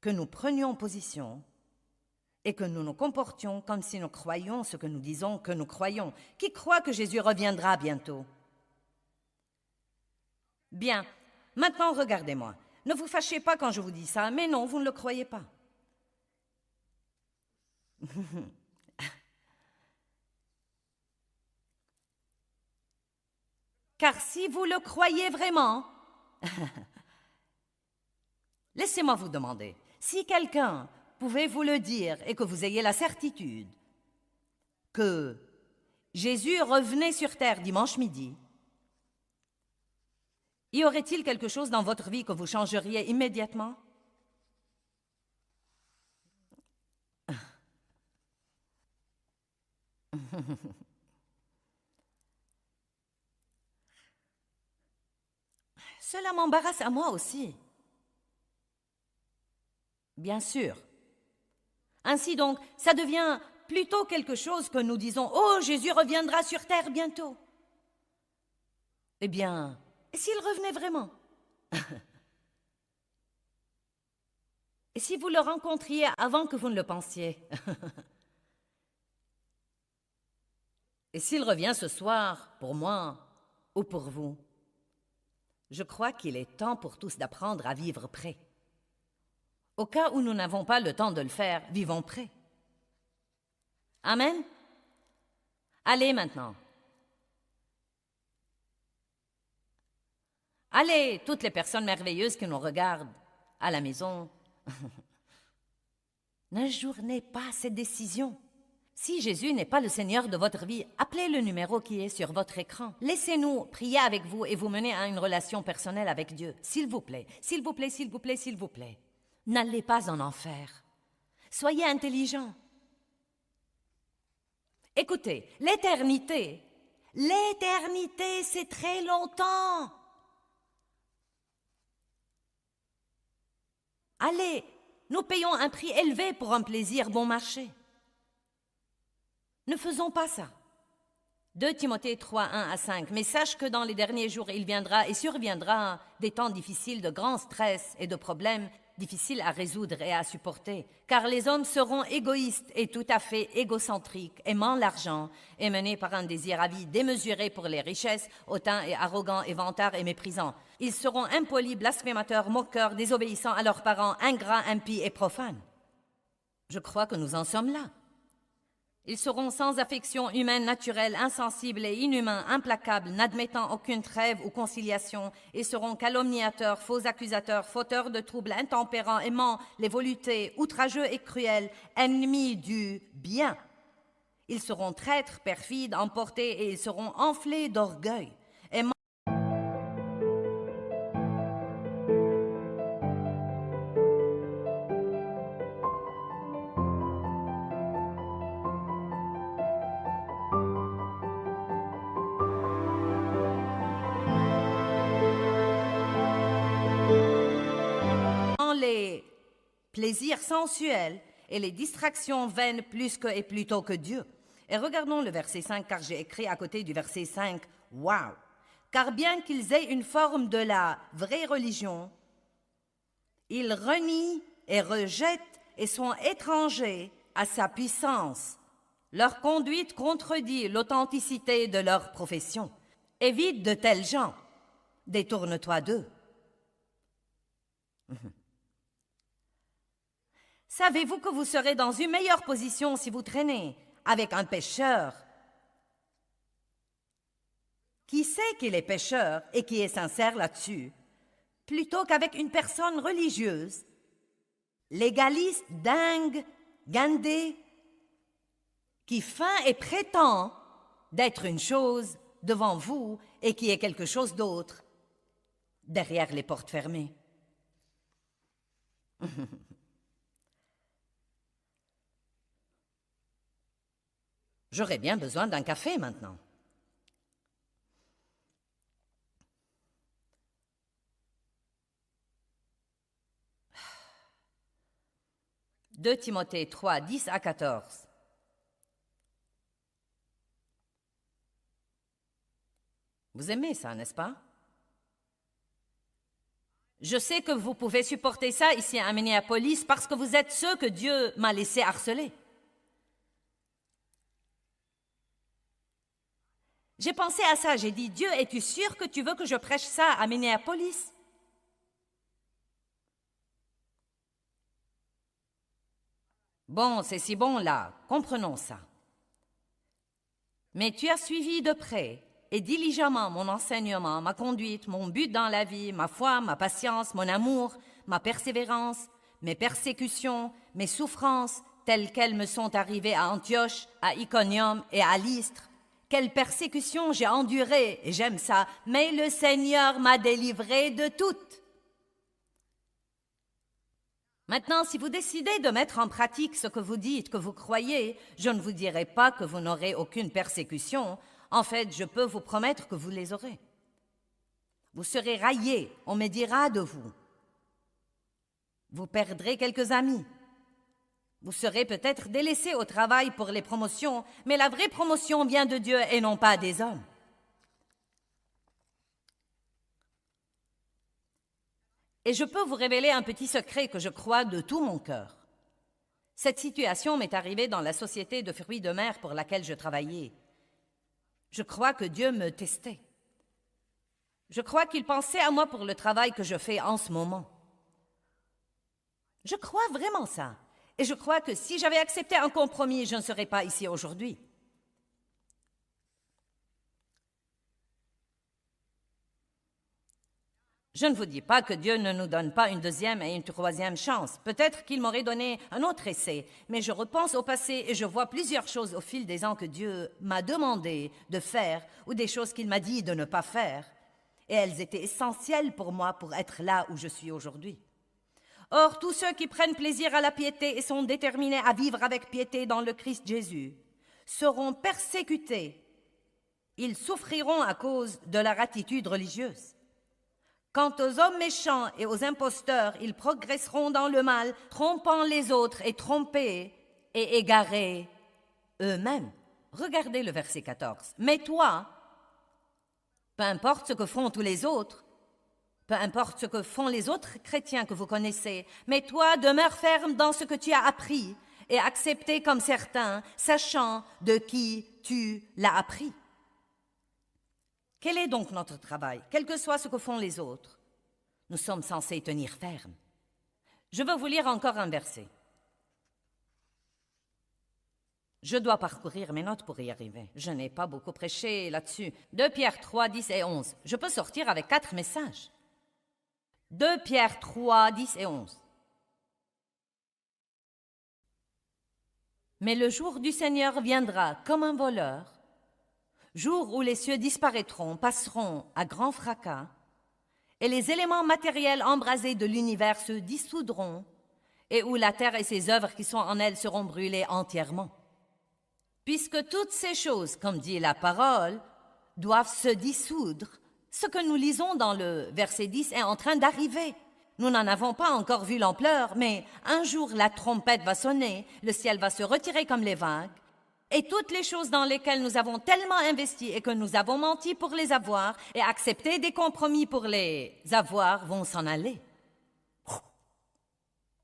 que nous prenions position et que nous nous comportions comme si nous croyions ce que nous disons que nous croyons. Qui croit que Jésus reviendra bientôt? Bien, maintenant regardez-moi. Ne vous fâchez pas quand je vous dis ça, mais non, vous ne le croyez pas. Car si vous le croyez vraiment, laissez-moi vous demander, si quelqu'un pouvait vous le dire et que vous ayez la certitude que Jésus revenait sur terre dimanche midi, y aurait-il quelque chose dans votre vie que vous changeriez immédiatement? Cela m'embarrasse à moi aussi. Bien sûr. Ainsi donc, ça devient plutôt quelque chose que nous disons « Oh, Jésus reviendra sur terre bientôt ». Eh bien, et s'il revenait vraiment? Et si vous le rencontriez avant que vous ne le pensiez? Et s'il revient ce soir, pour moi ou pour vous? Je crois qu'il est temps pour tous d'apprendre à vivre prêts. Au cas où nous n'avons pas le temps de le faire, vivons prêts. Amen? Allez maintenant. Allez, toutes les personnes merveilleuses qui nous regardent à la maison. N'ajournez pas cette décision. Si Jésus n'est pas le Seigneur de votre vie, appelez le numéro qui est sur votre écran. Laissez-nous prier avec vous et vous mener à une relation personnelle avec Dieu. S'il vous plaît, s'il vous plaît, s'il vous plaît, s'il vous plaît. N'allez pas en enfer. Soyez intelligents. Écoutez, l'éternité, c'est très longtemps. Allez, nous payons un prix élevé pour un plaisir bon marché. Ne faisons pas ça. 2 Timothée 3, 1 à 5. Mais sache que dans les derniers jours, il viendra et surviendra des temps difficiles, de grands stress et de problèmes difficiles à résoudre et à supporter. Car les hommes seront égoïstes et tout à fait égocentriques, aimant l'argent et menés par un désir à vie démesuré pour les richesses, hautains et arrogants et vantards et méprisants. Ils seront impolis, blasphémateurs, moqueurs, désobéissants à leurs parents, ingrats, impies et profanes. Je crois que nous en sommes là. Ils seront sans affection humaine naturelle, insensibles et inhumains, implacables, n'admettant aucune trêve ou conciliation, et seront calomniateurs, faux accusateurs, fauteurs de troubles, intempérants, aimants les voluptés, outrageux et cruels, ennemis du bien. Ils seront traîtres, perfides, emportés, et ils seront enflés d'orgueil. Les plaisirs sensuels et les distractions vaines plus que et plutôt que Dieu. Et regardons le verset 5, car j'ai écrit à côté du verset 5, « Wow !» Car bien qu'ils aient une forme de la vraie religion, ils renient et rejettent et sont étrangers à sa puissance, leur conduite contredit l'authenticité de leur profession. Évite de tels gens. Détourne-toi d'eux. Savez-vous que vous serez dans une meilleure position si vous traînez avec un pécheur qui sait qu'il est pécheur et qui est sincère là-dessus, plutôt qu'avec une personne religieuse, légaliste, dingue, gandée, qui feint et prétend d'être une chose devant vous et qui est quelque chose d'autre derrière les portes fermées. J'aurais bien besoin d'un café maintenant. « 2 Timothée 3, 10 à 14. Vous aimez ça, n'est-ce pas? Je sais que vous pouvez supporter ça ici à Minneapolis parce que vous êtes ceux que Dieu m'a laissé harceler. J'ai pensé à ça, j'ai dit, Dieu, es-tu sûr que tu veux que je prêche ça à Minneapolis? Bon, c'est si bon là, comprenons ça. Mais tu as suivi de près et diligemment mon enseignement, ma conduite, mon but dans la vie, ma foi, ma patience, mon amour, ma persévérance, mes persécutions, mes souffrances, telles qu'elles me sont arrivées à Antioche, à Iconium et à Lystre. Quelle persécution j'ai endurée, et j'aime ça, mais le Seigneur m'a délivré de toutes. Maintenant, si vous décidez de mettre en pratique ce que vous dites, que vous croyez, je ne vous dirai pas que vous n'aurez aucune persécution. En fait, je peux vous promettre que vous les aurez. Vous serez raillés, on me dira de vous. Vous perdrez quelques amis. Vous serez peut-être délaissés au travail pour les promotions, mais la vraie promotion vient de Dieu et non pas des hommes. Et je peux vous révéler un petit secret que je crois de tout mon cœur. Cette situation m'est arrivée dans la société de fruits de mer pour laquelle je travaillais. Je crois que Dieu me testait. Je crois qu'il pensait à moi pour le travail que je fais en ce moment. Je crois vraiment ça. Et je crois que si j'avais accepté un compromis, je ne serais pas ici aujourd'hui. Je ne vous dis pas que Dieu ne nous donne pas une deuxième et une troisième chance. Peut-être qu'il m'aurait donné un autre essai, mais je repense au passé et je vois plusieurs choses au fil des ans que Dieu m'a demandé de faire ou des choses qu'il m'a dit de ne pas faire. Et elles étaient essentielles pour moi pour être là où je suis aujourd'hui. Or, tous ceux qui prennent plaisir à la piété et sont déterminés à vivre avec piété dans le Christ Jésus seront persécutés. Ils souffriront à cause de leur attitude religieuse. Quant aux hommes méchants et aux imposteurs, ils progresseront dans le mal, trompant les autres et trompés et égarés eux-mêmes. Regardez le verset 14. Mais toi, peu importe ce que font tous les autres, peu importe ce que font les autres chrétiens que vous connaissez, mais toi, demeure ferme dans ce que tu as appris et accepté comme certain, sachant de qui tu l'as appris. Quel est donc notre travail? Quel que soit ce que font les autres, nous sommes censés tenir ferme. Je veux vous lire encore un verset. Je dois parcourir mes notes pour y arriver. Je n'ai pas beaucoup prêché là-dessus. 2 Pierre 3, 10 et 11. Je peux sortir avec 4 messages. 2 Pierre 3, 10 et 11. Mais le jour du Seigneur viendra comme un voleur, jour où les cieux disparaîtront, passeront à grand fracas, et les éléments matériels embrasés de l'univers se dissoudront, et où la terre et ses œuvres qui sont en elle seront brûlées entièrement. Puisque toutes ces choses, comme dit la parole, doivent se dissoudre, ce que nous lisons dans le verset 10 est en train d'arriver. Nous n'en avons pas encore vu l'ampleur, mais un jour la trompette va sonner, le ciel va se retirer comme les vagues, et toutes les choses dans lesquelles nous avons tellement investi et que nous avons menti pour les avoir et accepté des compromis pour les avoir vont s'en aller.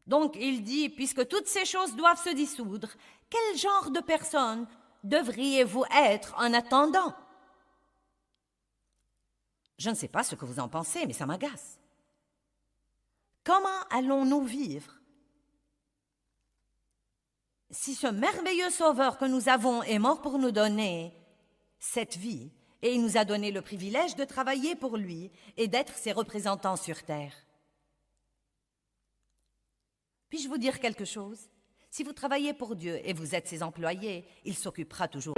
Donc il dit, puisque toutes ces choses doivent se dissoudre, quel genre de personnes devriez-vous être en attendant? Je ne sais pas ce que vous en pensez, mais ça m'agace. Comment allons-nous vivre si ce merveilleux Sauveur que nous avons est mort pour nous donner cette vie, et il nous a donné le privilège de travailler pour lui et d'être ses représentants sur terre? Puis-je vous dire quelque chose? Si vous travaillez pour Dieu et vous êtes ses employés, il s'occupera toujours.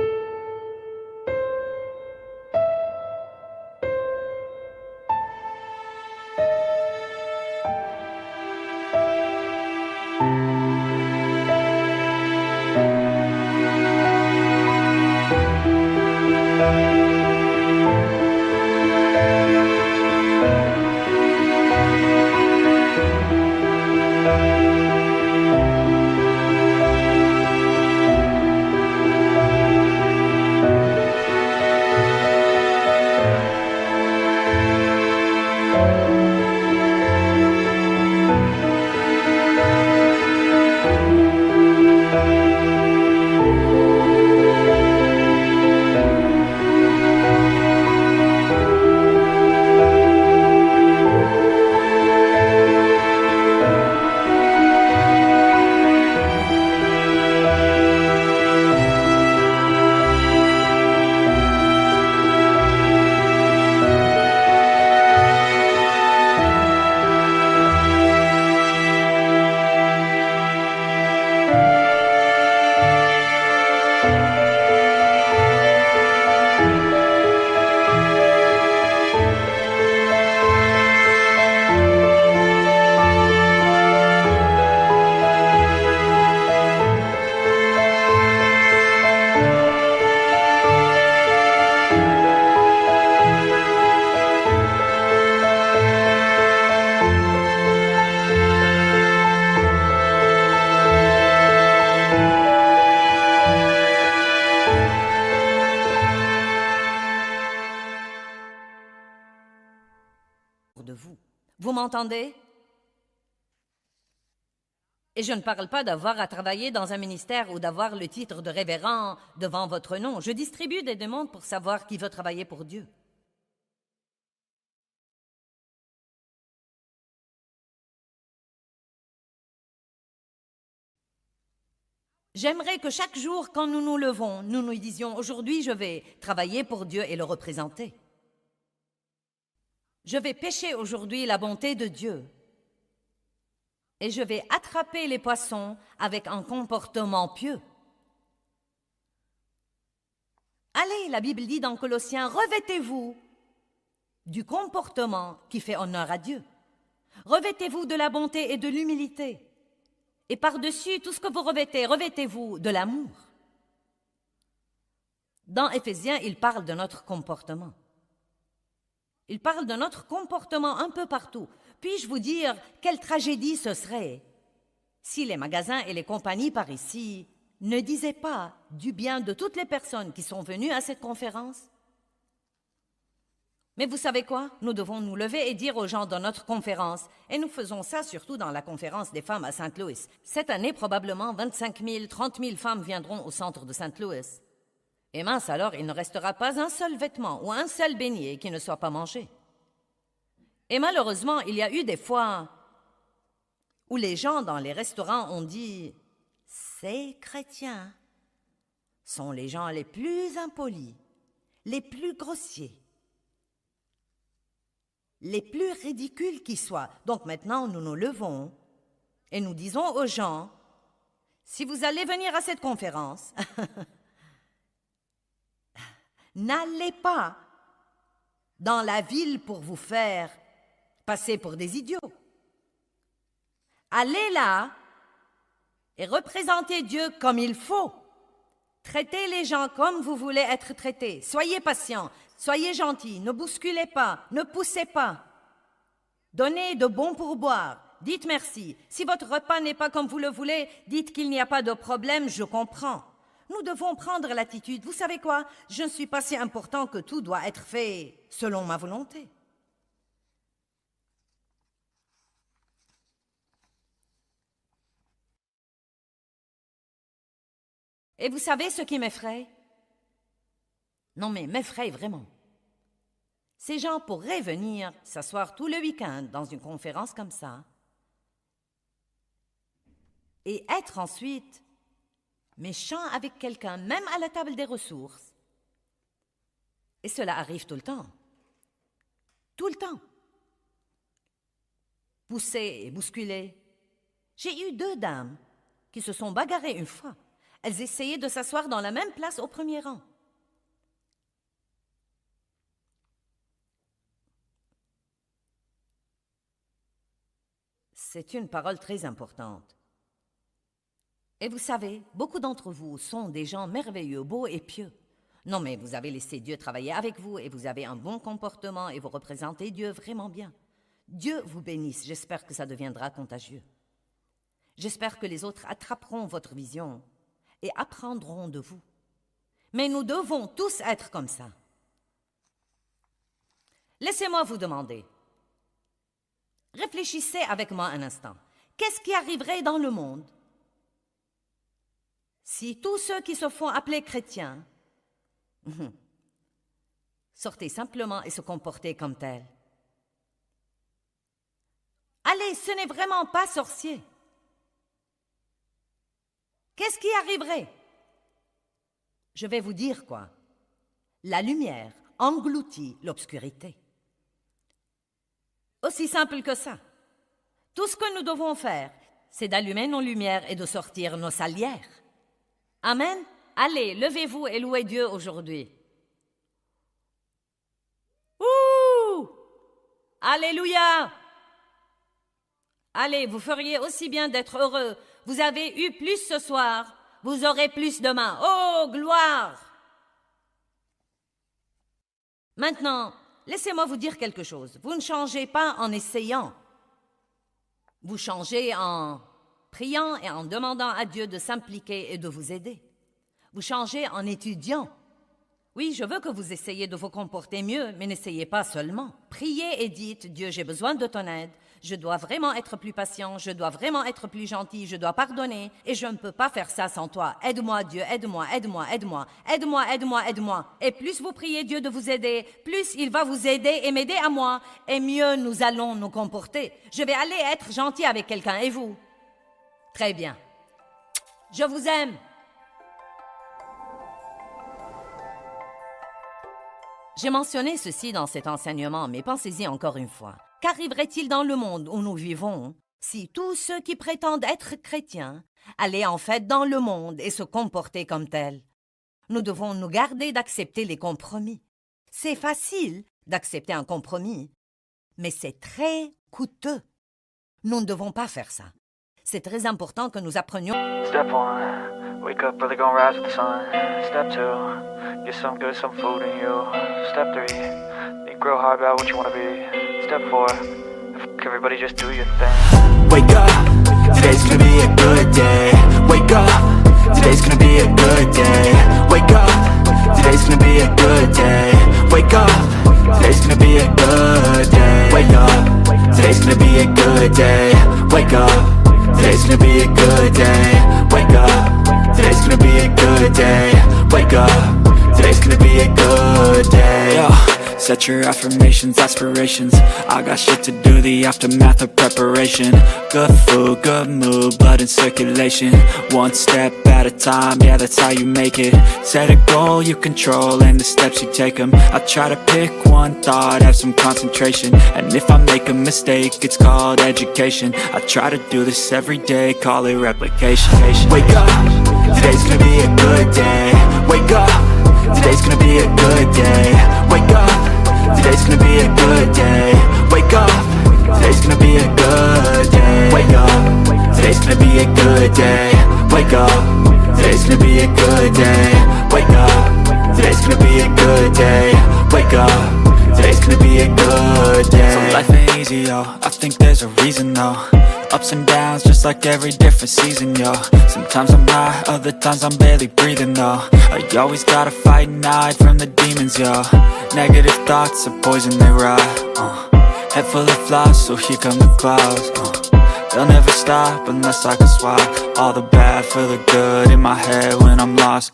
De vous. Vous m'entendez? Et je ne parle pas d'avoir à travailler dans un ministère ou d'avoir le titre de révérend devant votre nom. Je distribue des demandes pour savoir qui veut travailler pour Dieu. J'aimerais que chaque jour, quand nous nous levons, nous nous disions « Aujourd'hui, je vais travailler pour Dieu et le représenter. Je vais pêcher aujourd'hui la bonté de Dieu. Et je vais attraper les poissons avec un comportement pieux. » Allez, la Bible dit dans Colossiens, revêtez-vous du comportement qui fait honneur à Dieu. Revêtez-vous de la bonté et de l'humilité. Et par-dessus tout ce que vous revêtez, revêtez-vous de l'amour. Dans Éphésiens, il parle de notre comportement. Il parle de notre comportement un peu partout. Puis-je vous dire quelle tragédie ce serait si les magasins et les compagnies par ici ne disaient pas du bien de toutes les personnes qui sont venues à cette conférence? Mais vous savez quoi? Nous devons nous lever et dire aux gens dans notre conférence, et nous faisons ça surtout dans la conférence des femmes à St. Louis. Cette année, probablement 25 000, 30 000 femmes viendront au centre de St. Louis. Et mince alors, il ne restera pas un seul vêtement ou un seul beignet qui ne soit pas mangé. Et malheureusement, il y a eu des fois où les gens dans les restaurants ont dit « Ces chrétiens sont les gens les plus impolis, les plus grossiers, les plus ridicules qui soient. » Donc maintenant, nous nous levons et nous disons aux gens « Si vous allez venir à cette conférence, n'allez pas dans la ville pour vous faire passer pour des idiots. Allez là et représentez Dieu comme il faut. Traitez les gens comme vous voulez être traités. Soyez patients, soyez gentils, ne bousculez pas, ne poussez pas. Donnez de bons pourboires, dites merci. Si votre repas n'est pas comme vous le voulez, dites qu'il n'y a pas de problème, je comprends. Nous devons prendre l'attitude. Vous savez quoi? Je ne suis pas si important que tout doit être fait selon ma volonté. Et vous savez ce qui m'effraie? Non mais m'effraie vraiment. Ces gens pourraient venir s'asseoir tout le week-end dans une conférence comme ça et être ensuite méchants avec quelqu'un, même à la table des ressources. Et cela arrive tout le temps. Tout le temps. Poussés et bousculés. J'ai eu 2 dames qui se sont bagarrées une fois. Elles essayaient de s'asseoir dans la même place au premier rang. C'est une parole très importante. Et vous savez, beaucoup d'entre vous sont des gens merveilleux, beaux et pieux. Non, mais vous avez laissé Dieu travailler avec vous et vous avez un bon comportement et vous représentez Dieu vraiment bien. Dieu vous bénisse, j'espère que ça deviendra contagieux. J'espère que les autres attraperont votre vision et apprendront de vous. Mais nous devons tous être comme ça. Laissez-moi vous demander. Réfléchissez avec moi un instant. Qu'est-ce qui arriverait dans le monde si tous ceux qui se font appeler chrétiens sortaient simplement et se comportaient comme tels? Allez, ce n'est vraiment pas sorcier. Qu'est-ce qui arriverait? Je vais vous dire quoi. La lumière engloutit l'obscurité. Aussi simple que ça. Tout ce que nous devons faire, c'est d'allumer nos lumières et de sortir nos salières. Amen. Allez, levez-vous et louez Dieu aujourd'hui. Ouh! Alléluia! Allez, vous feriez aussi bien d'être heureux. Vous avez eu plus ce soir, vous aurez plus demain. Oh, gloire! Maintenant, laissez-moi vous dire quelque chose. Vous ne changez pas en essayant. Vous changez en priant et en demandant à Dieu de s'impliquer et de vous aider. Vous changez en étudiant. Oui, je veux que vous essayiez de vous comporter mieux, mais n'essayez pas seulement. Priez et dites, Dieu, j'ai besoin de ton aide. Je dois vraiment être plus patient, je dois vraiment être plus gentil, je dois pardonner, et je ne peux pas faire ça sans toi. Aide-moi, Dieu, aide-moi, aide-moi, aide-moi, aide-moi, aide-moi, aide-moi. Et plus vous priez Dieu de vous aider, plus il va vous aider et m'aider à moi, et mieux nous allons nous comporter. Je vais aller être gentil avec quelqu'un, et vous? Très bien. Je vous aime. J'ai mentionné ceci dans cet enseignement, mais pensez-y encore une fois. Qu'arriverait-il dans le monde où nous vivons si tous ceux qui prétendent être chrétiens allaient en fait dans le monde et se comporter comme tels? Nous devons nous garder d'accepter les compromis. C'est facile d'accepter un compromis, mais c'est très coûteux. Nous ne devons pas faire ça. C'est très important que nous apprenions. Step 1, wake up early, gonna rise with the sun. Step 2, get some good, some food in you. Step 3, think real hard about what you wanna be. Step 4, everybody just do your thing. Wake up, today's gonna be a good day. Wake up, today's gonna be a good day. Wake up, today's gonna be a good day. Wake up, today's gonna be a good day. Wake up, today's gonna be a good day. Wake up, today's gonna be a good day. Wake up, today's gonna be a good day. Wake up, today's gonna be a good day. Yo. Set your affirmations, aspirations. I got shit to do, the aftermath of preparation. Good food, good mood, blood in circulation. One step at a time, yeah, that's how you make it. Set a goal you control and the steps you take them. I try to pick one thought, have some concentration. And if I make a mistake, it's called education. I try to do this every day, call it replication. Wake up, today's gonna be a good day. Wake up, today's gonna be a good day. Wake up, today's gonna be a good day. Wake up, today's gonna be a good day. Wake up, today's gonna be a good day. Wake up, today's gonna be a good day. Wake up, today's gonna be a good day. Wake up, today's gonna be a good day. So life ain't easy, yo, I think there's a reason though. Ups and downs, just like every different season, yo. Sometimes I'm high, other times I'm barely breathing, though. I always gotta fight and hide from the demons, yo. Negative thoughts are poison, they rot, Head full of flies, so here come the clouds, They'll never stop unless I can swap all the bad for the good in my head when I'm lost.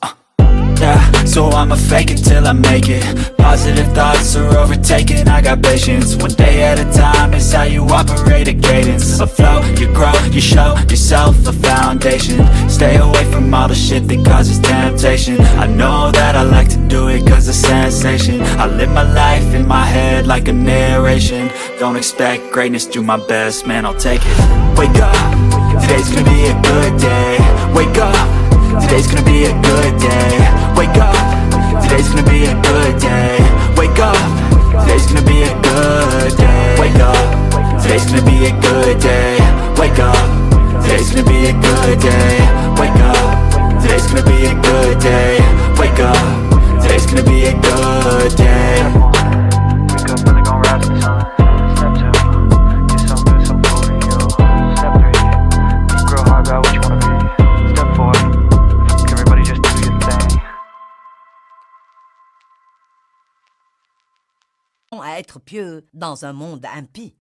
Yeah, so I'ma fake it till I make it. Positive thoughts are overtaken, I got patience. One day at a time is how you operate a cadence. A flow, you grow, you show yourself a foundation. Stay away from all the shit that causes temptation. I know that I like to do it cause it's sensation. I live my life in my head like a narration. Don't expect greatness, do my best, man, I'll take it. Wake up, today's gonna be a good day. Wake up, today's gonna be a good day. Wake up, today's gonna be a good day. Wake up, today's gonna be a good day. Wake up, today's gonna be a good day. Wake up, today's gonna be a good day. Wake up, today's gonna be a good day. Wake up, today's gonna be a good day. Wake up, really gon' rise with the sun. Step 2, get some good, some food in you. Step 3, think real hard about what you wanna be. Step 4, everybody just do your thing. À être pieux dans un monde impie.